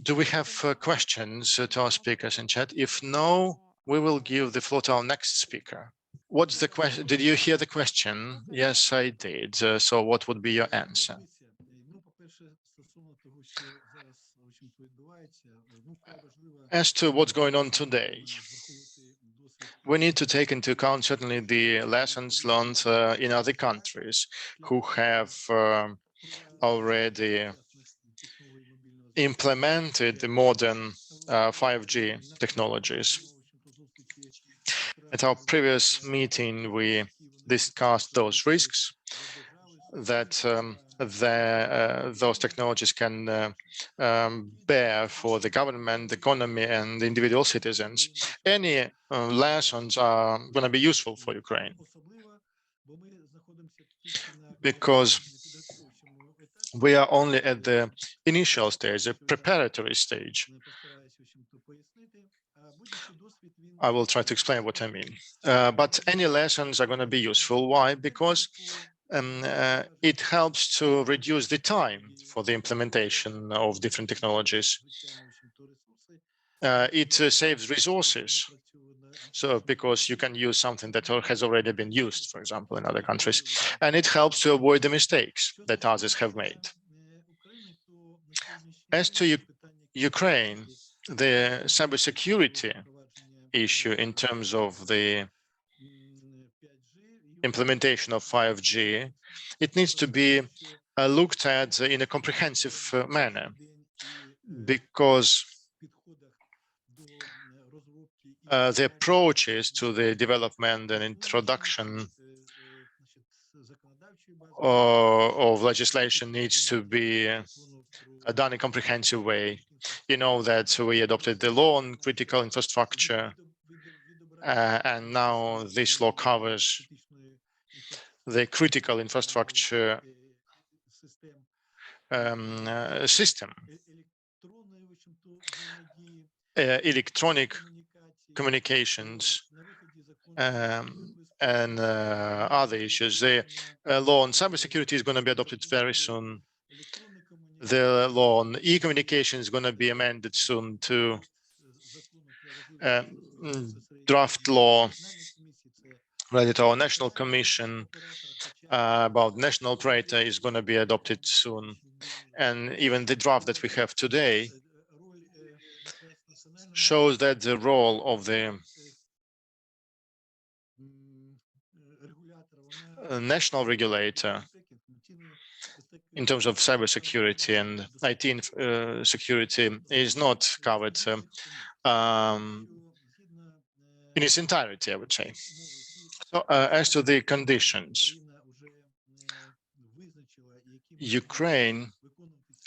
Do we have questions to our speakers in chat? If no, we will give the floor to our next speaker. What's the question? Did you hear the question? Yes, I did. So what would be your answer? As to what's going on today, we need to take into account certainly the lessons learned in other countries who have already implemented the modern 5G technologies. At our previous meeting, we discussed those risks that those technologies can bear for the government, the economy, and the individual citizens. Any lessons are going to be useful for Ukraine, because we are only at the initial stage, the preparatory stage. I will try to explain what I mean. But any lessons are going to be useful. Why? Because it helps to reduce the time for the implementation of different technologies. It saves resources. So because you can use something that has already been used, for example, in other countries, and it helps to avoid the mistakes that others have made. As to Ukraine, the cybersecurity issue in terms of the implementation of 5G, it needs to be looked at in a comprehensive manner, because the approaches to the development and introduction of legislation needs to be done in a comprehensive way. You know that we adopted the law on critical infrastructure, and now this law covers the critical infrastructure system, electronic communications, and other issues. The law on cybersecurity is going to be adopted very soon. The law on e-communication is going to be amended soon too. Draft law related to our national commission about national operator is going to be adopted soon. And even the draft that we have today shows that the role of the national regulator in terms of cybersecurity and IT security is not covered in its entirety, I would say. So, as to the conditions, Ukraine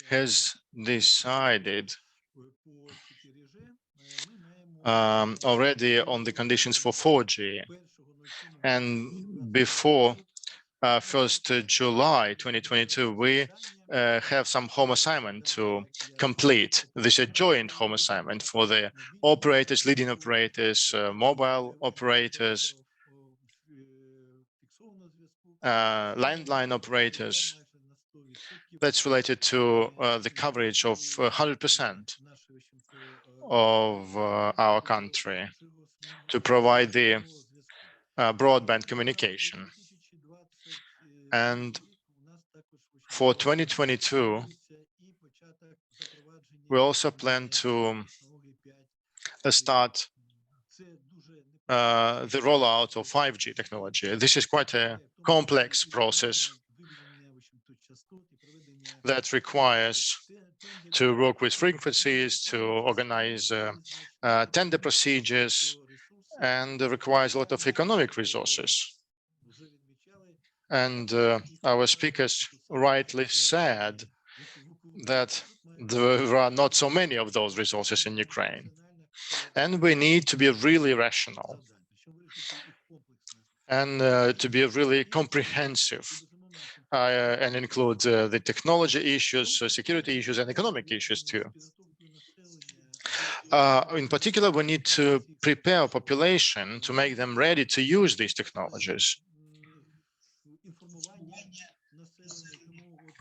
has decided already on the conditions for 4G, and before 1st July 2022, we have some home assignment to complete. This is a joint home assignment for the operators, leading operators, mobile operators, landline operators. That's related to the coverage of 100% of our country to provide the broadband communication. And for 2022, we also plan to start the rollout of 5G technology. This is quite a complex process that requires to work with frequencies, to organize tender procedures, and requires a lot of economic resources. And our speakers rightly said that there are not so many of those resources in Ukraine. And we need to be really rational and to be really comprehensive and include the technology issues, security issues, and economic issues too. In particular, we need to prepare a population to make them ready to use these technologies.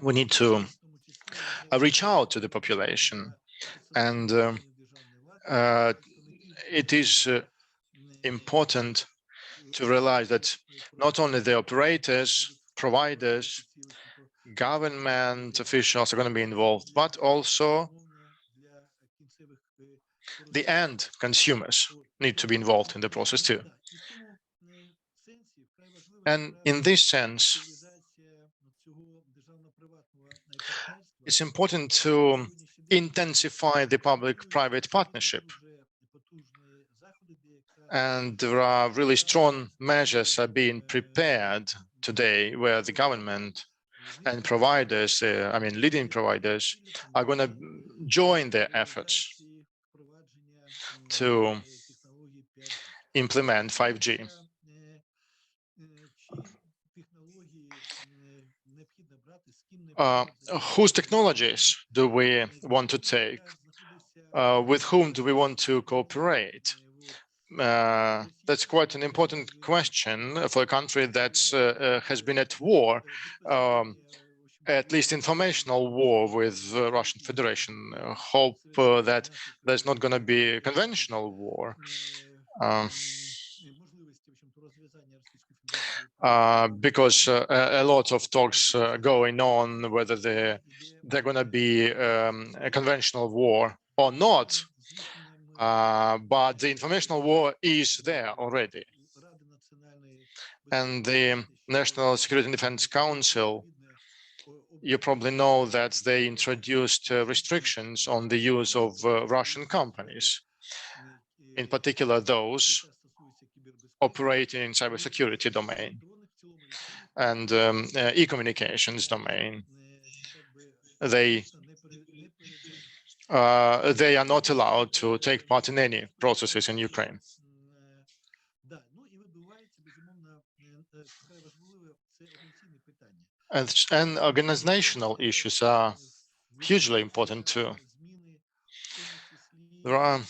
We need to reach out to the population, and it is important to realize that not only the operators, providers, government officials are going to be involved, but also the end consumers need to be involved in the process too. And in this sense, it's important to intensify the public-private partnership. And there are really strong measures are being prepared today where the government and providers, leading providers, are going to join their efforts to implement 5G. Whose technologies do we want to take? With whom do we want to cooperate? That's quite an important question for a country that has been at war, at least informational war with the Russian Federation. Hope that there's not going to be a conventional war. Because a lot of talks going on whether they're going to be a conventional war or not. But the informational war is there already. And the National Security and Defense Council, you probably know that they introduced restrictions on the use of Russian companies, in particular those operating in cybersecurity domain and e-communications domain. They are not allowed to take part in any processes in Ukraine. And organizational issues are hugely important too. There are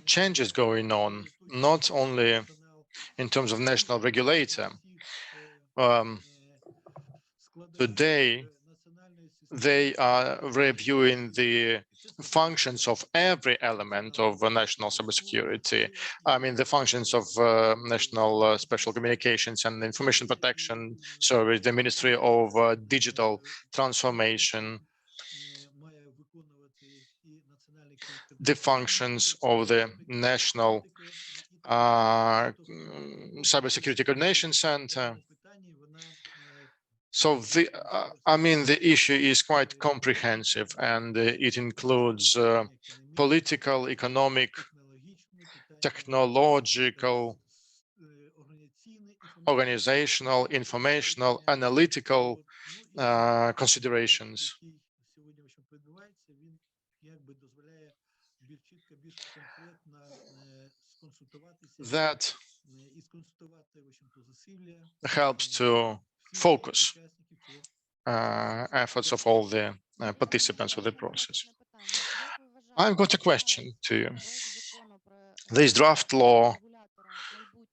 changes going on, not only in terms of national regulator. Today, they are reviewing the functions of every element of national cybersecurity. I mean, the functions of National Special Communications and Information Protection Service, the Ministry of Digital Transformation, the functions of the National Cybersecurity Coordination Center. So the issue is quite comprehensive, and it includes political, economic, technological, organizational, informational, analytical considerations. That helps to focus efforts of all the participants of the process. I've got a question to you. This draft law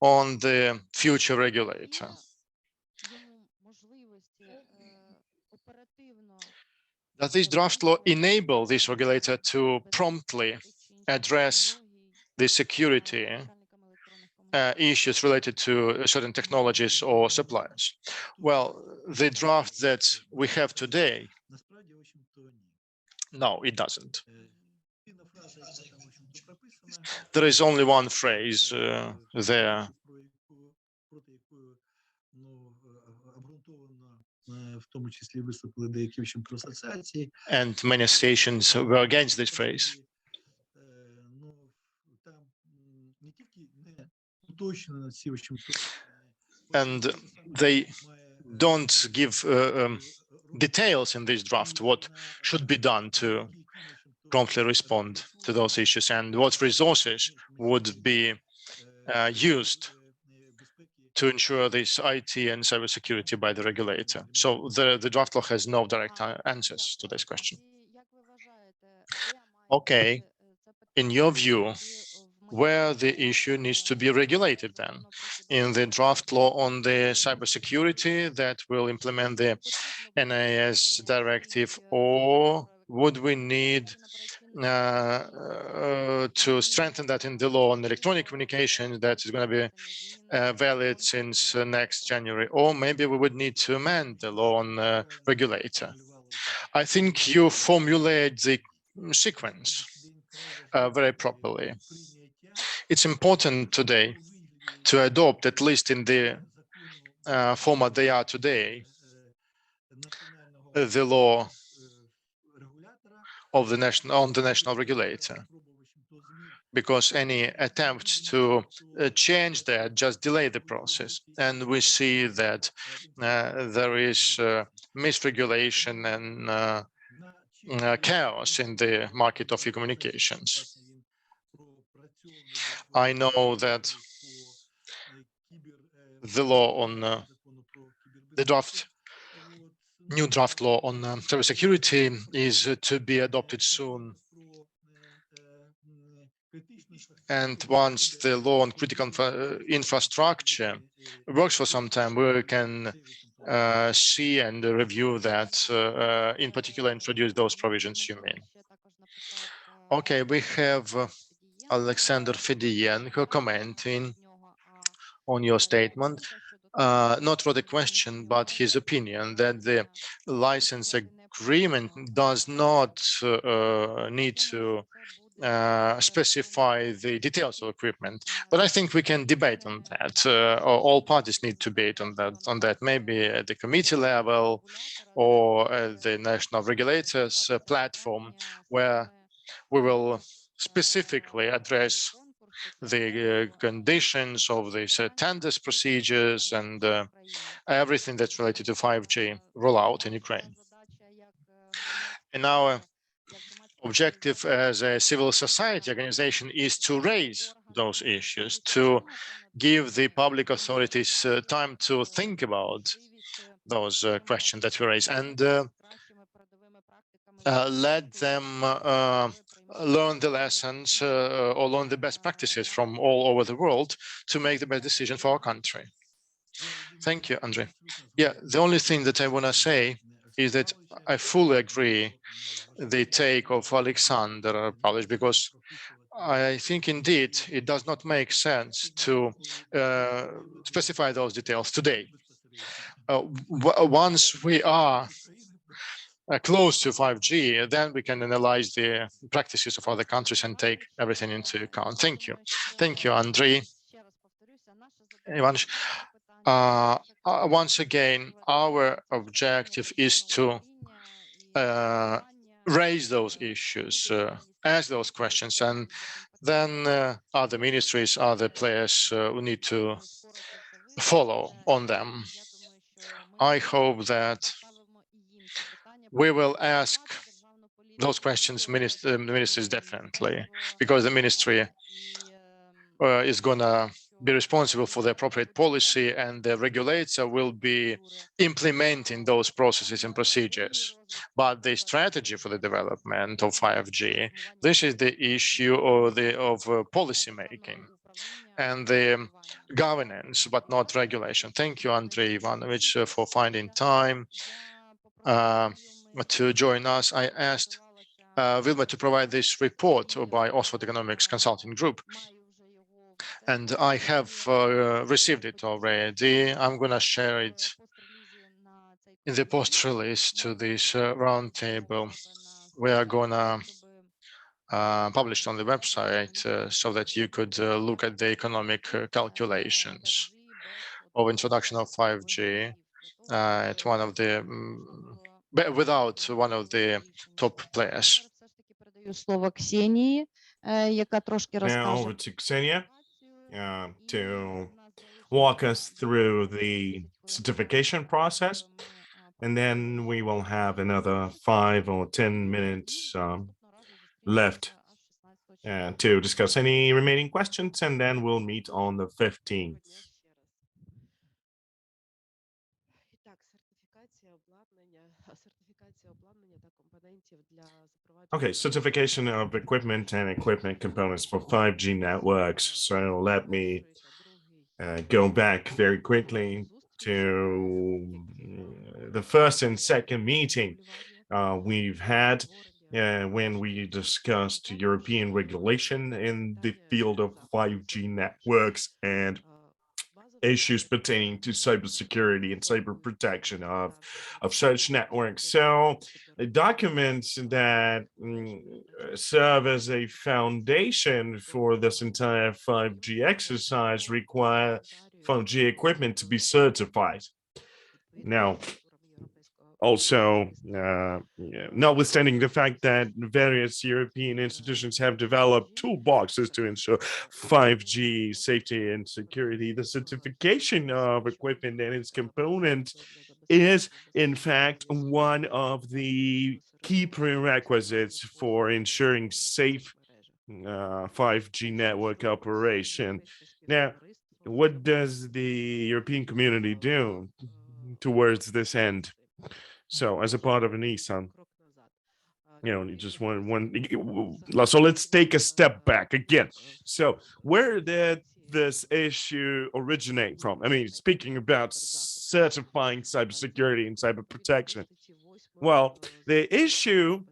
on the future regulator. Does this draft law enable this regulator to promptly address the security issues related to certain technologies or suppliers? Well, the draft that we have today, no, it doesn't. There is only one phrase there. And many associations were against this phrase. And they don't give details in this draft what should be done to promptly respond to those issues and what resources would be used to ensure this IT and cybersecurity by the regulator. So the draft law has no direct answers to this question. Okay, in your view, where the issue needs to be regulated then? In the draft law on the cybersecurity that will implement the NIS directive, or would we need to strengthen that in the law on electronic communications that is going to be valid since next January, or maybe we would need to amend the law on regulator? I think you formulate the sequence very properly. It's important today to adopt, at least in the format they are today, the law of the national regulator, because any attempts to change that just delay the process. And we see that there is misregulation and chaos in the market of e-communications. I know that the law on the new draft law on cybersecurity is to be adopted soon. And once the law on critical infrastructure works for some time, we can see and review that, in particular, introduce those provisions you mean. Okay, we have Alexander Fedienko commenting on your statement, not for the question, but his opinion that the license agreement does not need to specify the details of equipment. But I think we can debate on that. All parties need to debate on that, maybe at the committee level or the national regulators platform, where we will specifically address the conditions of these tenders procedures and everything that's related to 5G rollout in Ukraine. And our objective as a civil society organization is to raise those issues, to give the public authorities time to think about those questions that we raise, and let them learn the lessons or learn the best practices from all over the world to make the best decision for our country. Thank you, Andriy. Yeah, the only thing that I want to say is that I fully agree the take of Alexander published, because I think indeed it does not make sense to specify those details today. Once we are close to 5G, then we can analyze the practices of other countries and take everything into account. Thank you. Thank you, Andriy. Once again, our objective is to raise those issues, ask those questions, and then other ministries, other players will need to follow on them. I hope that we will ask those questions ministers definitely, because the ministry is going to be responsible for the appropriate policy, and the regulator will be implementing those processes and procedures. But the strategy for the development of 5G, this is the issue of policy making and the governance, but not regulation. Thank you, Andriy Ivanovich, for finding time to join us, I asked Wilma to provide this report by Oxford Economics Consulting Group. And I have received it already. I'm going to share it in the post release to this roundtable. We are going to publish it on the website so that you could look at the economic calculations of introduction of 5G at one of the without one of the top players. Слово Ксенії, яка трошки Now розкаже. over to Ksenia to walk us through the certification process, and then we will have another 5 or 10 minutes left to discuss any remaining questions, and then we'll meet on the 15th. Okay, certification of equipment and equipment components for 5G networks. So let me go back very quickly to the first and second meeting we've had when we discussed European regulation in the field of 5G networks and issues pertaining to cybersecurity and cyber protection of such networks. So documents that serve as a foundation for this entire 5G exercise require 5G equipment to be certified. Now, also, notwithstanding the fact that various European institutions have developed toolboxes to ensure 5G safety and security, the certification of equipment and its components is, in fact, one of the key prerequisites for ensuring safe 5G network operation. Now, what does the European community do towards this end? So as a part of an ESA, just so let's take a step back again. So where did this issue originate from? I mean, speaking about certifying cybersecurity and cyber protection. Well, the issue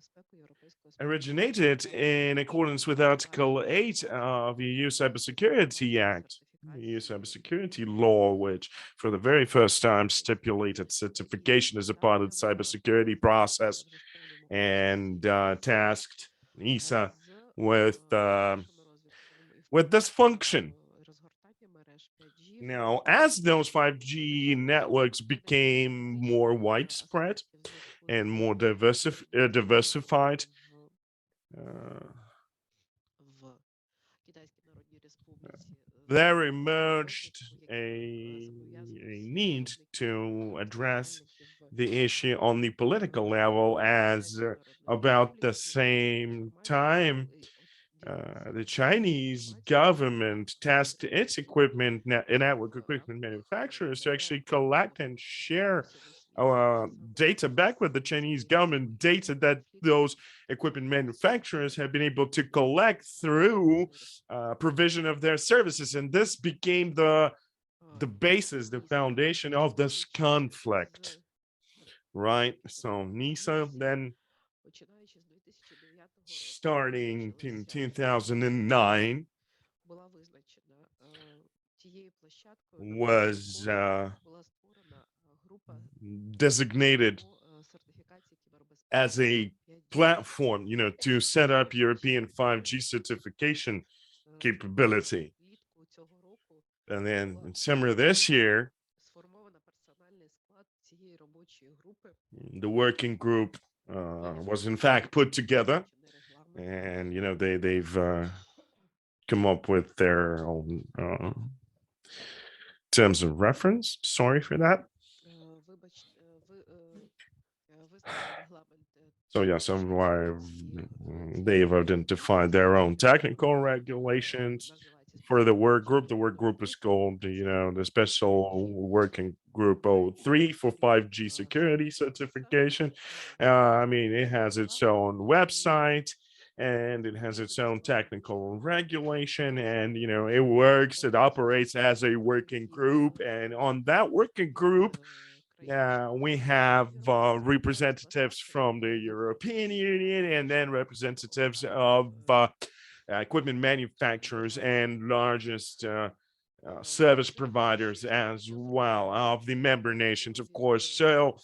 originated in accordance with Article 8 of the EU Cybersecurity Act, the EU Cybersecurity Law, which for the very first time stipulated certification as a part of the cybersecurity process and tasked ESA with this function. Now, as those 5G networks became more widespread and more diversified, there emerged a need to address the issue on the political level, as about the same time the Chinese government tasked its network equipment manufacturers to actually collect and share data back with the Chinese government, data that those equipment manufacturers have been able to collect through provision of their services. And this became the basis, the foundation of this conflict, right? So NISA then, starting in 2009, was designated as a platform, to set up European 5G certification capability. And then in summer this year, the working group was in fact put together, and they've come up with their own terms of reference. Sorry for that. So yeah, they've identified their own technical regulations for the work group. The work group is called, the Special Working Group 03 for 5G security certification. I mean, it has its own website and it has its own technical regulation, and it operates as a working group. And on that working group, we have representatives from the European Union and then representatives of equipment manufacturers and largest service providers as well of the member nations, of course. So,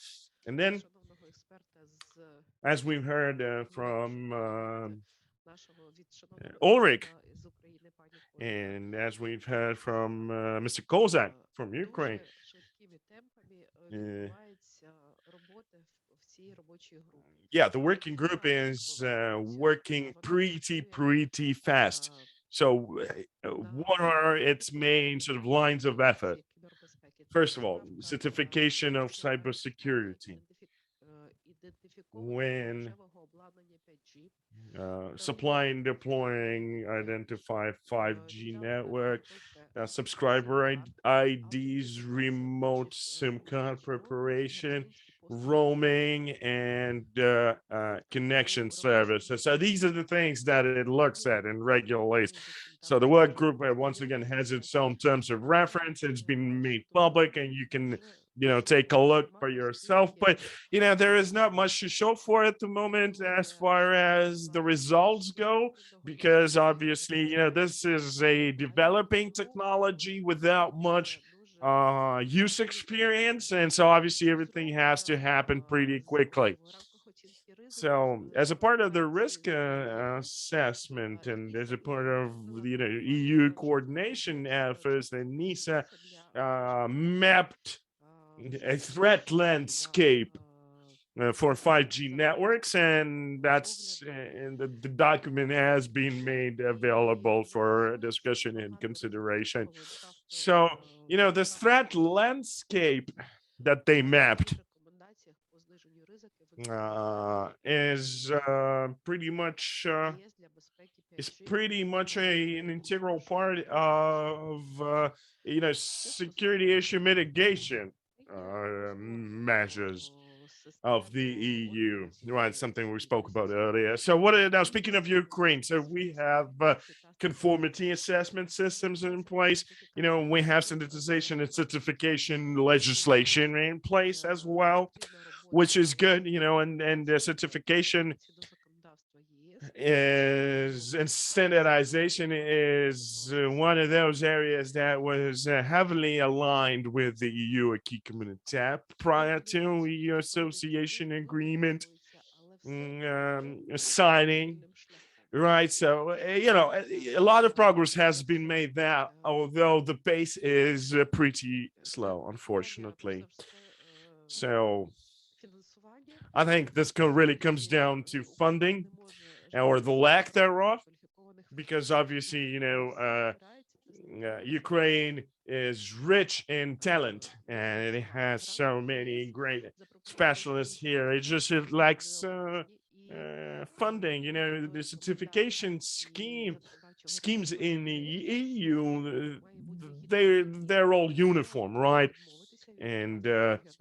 and then, as we've heard from Ulrich, and as we've heard from Mr. Kozak from Ukraine, yeah, the working group is working pretty fast. So what are its main sort of lines of effort? First of all, certification of cybersecurity. When supplying, deploying, identify 5G network, subscriber IDs, remote SIM card preparation, roaming, and connection services. So these are the things that it looks at and regulates. So the work group, once again, has its own terms of reference. It's been made public, and you can, take a look for yourself. But, there is not much to show for at the moment as far as the results go, because obviously, this is a developing technology without much use experience. And so obviously everything has to happen pretty quickly. So as a part of the risk assessment and as a part of EU coordination efforts, the NISA mapped a threat landscape for 5G networks, and that's and the document has been made available for discussion and consideration. So this threat landscape that they mapped is pretty much an integral part of security issue mitigation measures of the EU, right? Something we spoke about earlier. So now speaking of Ukraine, so we have conformity assessment systems in place. We have standardization and certification legislation in place as well, which is good, and the certification and standardization is one of those areas that was heavily aligned with the EU acquis communautaire prior to EU association agreement signing. Right, so a lot of progress has been made there, although the pace is pretty slow, unfortunately. So I think this really comes down to funding or the lack thereof, because obviously, Ukraine is rich in talent and it has so many great specialists here. It just lacks funding. The certification schemes in the EU, they're all uniform, right? And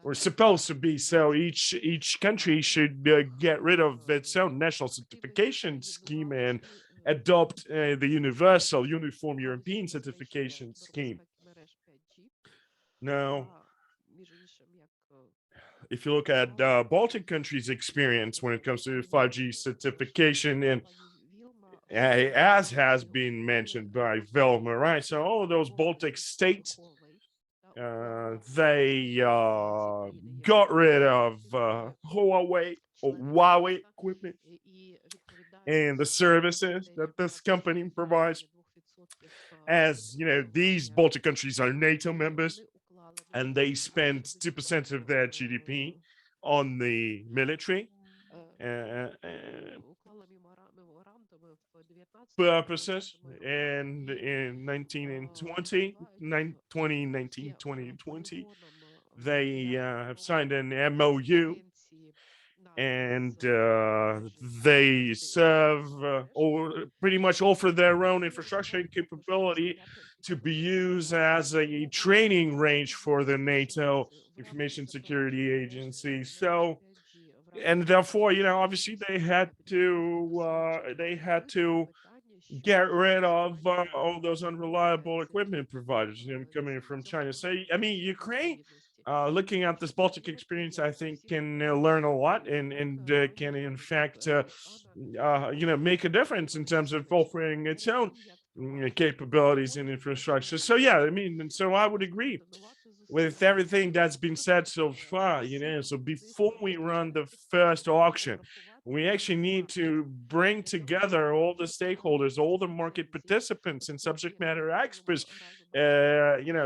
we're supposed to be. So each country should get rid of its own national certification scheme and adopt the uniform European certification scheme. Now, if you look at Baltic countries' experience when it comes to 5G certification, and as has been mentioned by Wilma, right? So all of those Baltic states, they got rid of Huawei equipment and the services that this company provides. As these Baltic countries are NATO members, and they spend 2% of their GDP on the military purposes. And in 2020, they have signed an MOU, and they serve or pretty much offer their own infrastructure and capability to be used as a training range for the NATO Information Security Agency. So, and therefore, obviously they had to get rid of all those unreliable equipment providers coming from China. So, I mean, Ukraine looking at this Baltic experience, I think can learn a lot and can in fact, make a difference in terms of offering its own capabilities and infrastructure. So yeah, I mean, and so I would agree with everything that's been said so far, so before we run the first auction, we actually need to bring together all the stakeholders, all the market participants and subject matter experts,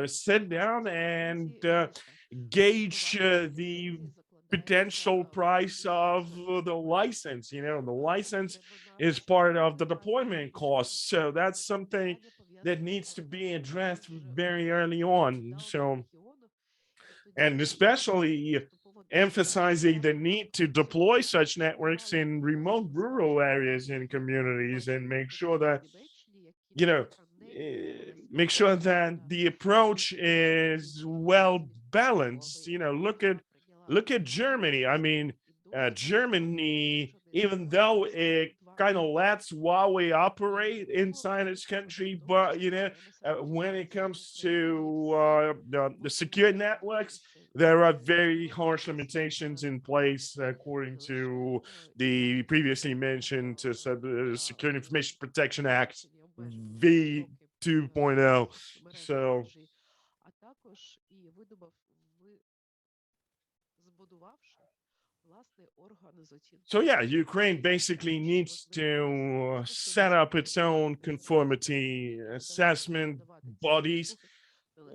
sit down and gauge the potential price of the license. The license is part of the deployment cost. So that's something that needs to be addressed very early on. So, and especially emphasizing the need to deploy such networks in remote rural areas and communities and make sure that, make sure that the approach is well balanced. Look at Germany. I mean, Germany, even though it kind of lets Huawei operate inside its country, but when it comes to the secure networks, there are very harsh limitations in place according to the previously mentioned Security Information Protection Act V 2.0. So yeah, Ukraine basically needs to set up its own conformity assessment bodies,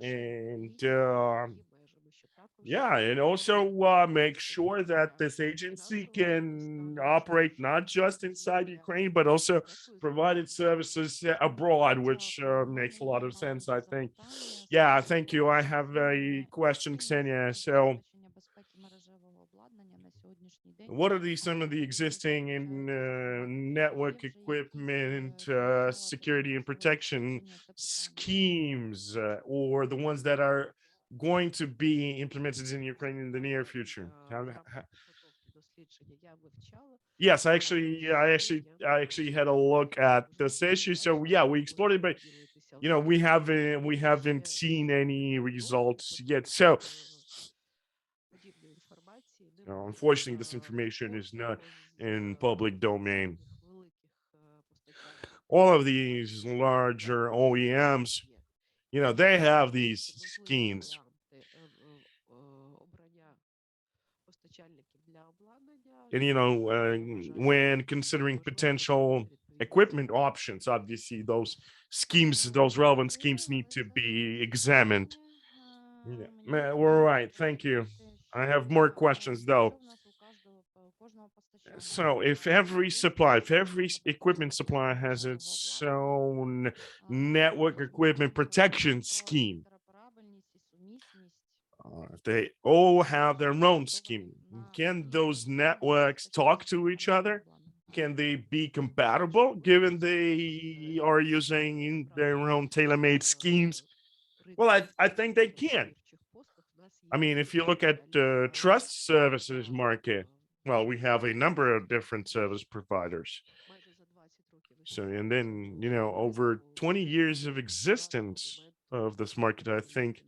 and yeah, and also make sure that this agency can operate not just inside Ukraine, but also provide its services abroad, which makes a lot of sense, I think. Yeah, thank you. I have a question, Ksenia. So what are some of the existing network equipment, security and protection schemes, or the ones that are going to be implemented in Ukraine in the near future? Yes, I actually had a look at this issue. So yeah, we explored it, but we haven't seen any results yet. So unfortunately, this information is not in public domain. All of these larger OEMs, they have these schemes. And when considering potential equipment options, obviously those relevant schemes need to be examined. Yeah, all right, thank you. I have more questions though. So if every equipment supplier has its own network equipment protection scheme, they all have their own scheme, can those networks talk to each other? Can they be compatible given they are using their own tailor-made schemes? Well, I think they can. I mean, if you look at trust services market, well, we have a number of different service providers. So, and then, over 20 years of existence of this market, I think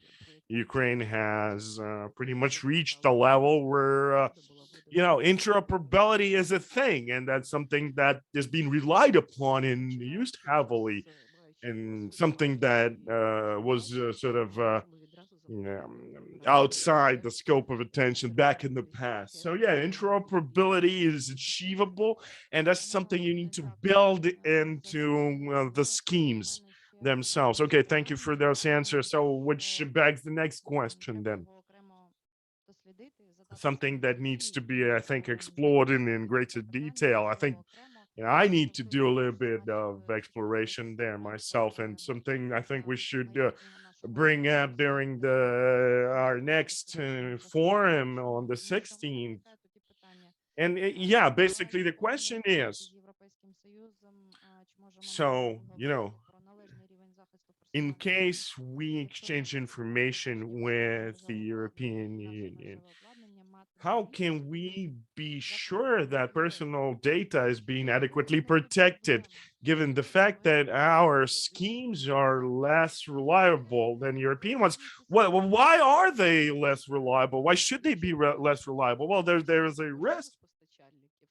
Ukraine has pretty much reached the level where, interoperability is a thing. And that's something that is being relied upon and used heavily, and something that was sort of outside the scope of attention back in the past. So yeah, interoperability is achievable, and that's something you need to build into the schemes themselves. Okay, thank you for those answers. So which begs the next question then. Something that needs to be, I think, explored in greater detail. I think I need to do a little bit of exploration there myself, and something I think we should bring up during our next forum on the 16th. And yeah, basically the question is, so, in case we exchange information with the European Union, how can we be sure that personal data is being adequately protected, given the fact that our schemes are less reliable than European ones? Well, why are they less reliable? Why should they be less reliable? Well, there's a risk.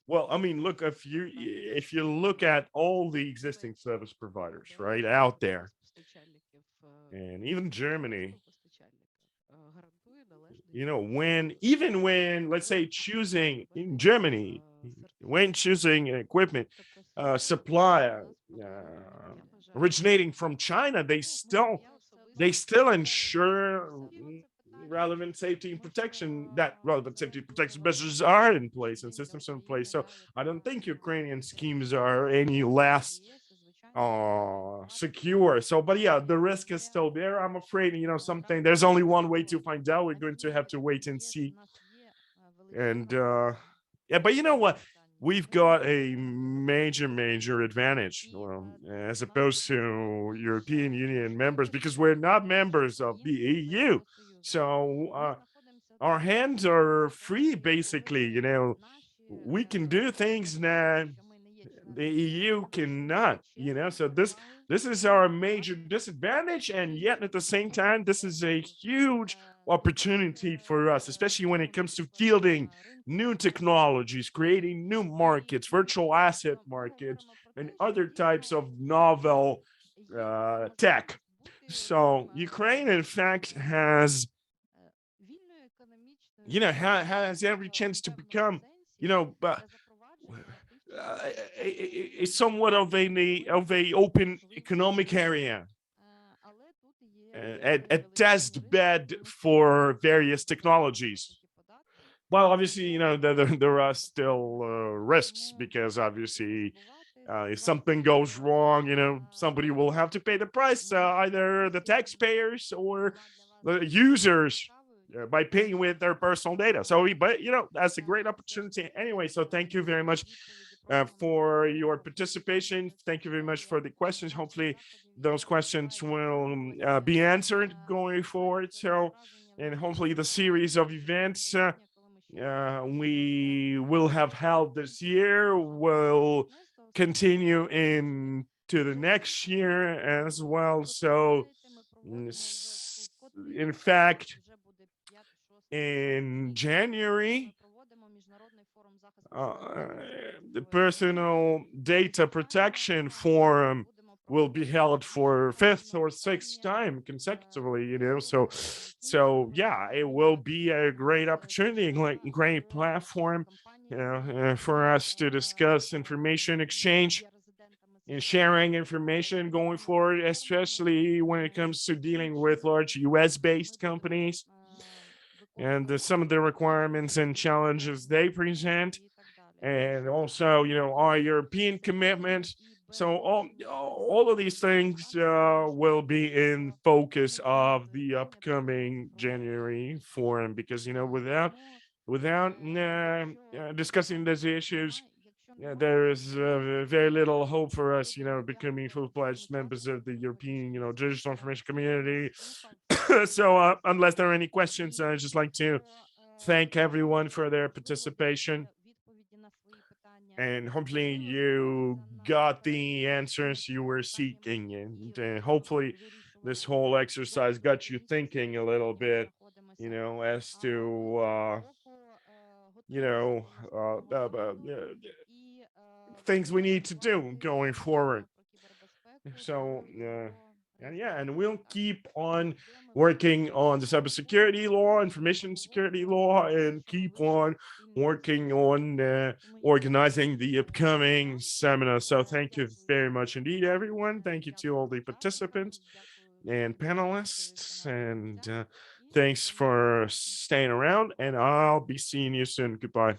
Well, I mean, look, if you look at all the existing service providers, right, out there, and even Germany, you know, when let's say choosing in Germany, when choosing equipment supplier originating from China, they still ensure relevant safety and protection, that relevant safety and protection measures are in place and systems are in place. So I don't think Ukrainian schemes are any less secure. So, but yeah, the risk is still there. I'm afraid, you know, something, there's only one way to find out. We're going to have to wait and see. And yeah, but you know what? We've got a major advantage, well, as opposed to European Union members, because we're not members of the EU. So our hands are free, basically. You know, we can do things that the EU cannot, you know. So this is our major disadvantage, and yet at the same time, this is a huge opportunity for us, especially when it comes to fielding new technologies, creating new markets, virtual asset markets, and other types of novel tech. So Ukraine, in fact, has, you know, has every chance to become, you know, somewhat of a open economic area, a test bed for various technologies. Well, obviously, you know, there are still risks, because obviously if something goes wrong, you know, somebody will have to pay the price, either the taxpayers or the users, by paying with their personal data. So, but you know, that's a great opportunity anyway. So thank you very much for your participation. Thank you very much for the questions. Hopefully those questions will be answered going forward. So, and hopefully the series of events we will have held this year will continue into the next year as well. So in fact, in January, the personal data protection forum will be held for 5th or 6th time consecutively, you know. So yeah, it will be a great opportunity, like great platform, you know, for us to discuss information exchange and sharing information going forward, especially when it comes to dealing with large US-based companies and some of the requirements and challenges they present, and also, you know, our European commitment. So all of these things will be in focus of the upcoming January forum, because, you know, without discussing these issues, there is very little hope for us, you know, becoming full-fledged members of the European, you know, digital information community. So unless there are any questions, I'd just like to thank everyone for their participation. And hopefully you got the answers you were seeking, and hopefully this whole exercise got you thinking a little bit, you know, as to you know, things we need to do going forward. So and yeah, and we'll keep on working on the cybersecurity law, information security law, and keep on working on organizing the upcoming seminar. So thank you very much indeed, everyone. Thank you to all the participants and panelists, and thanks for staying around, and I'll be seeing you soon. Goodbye.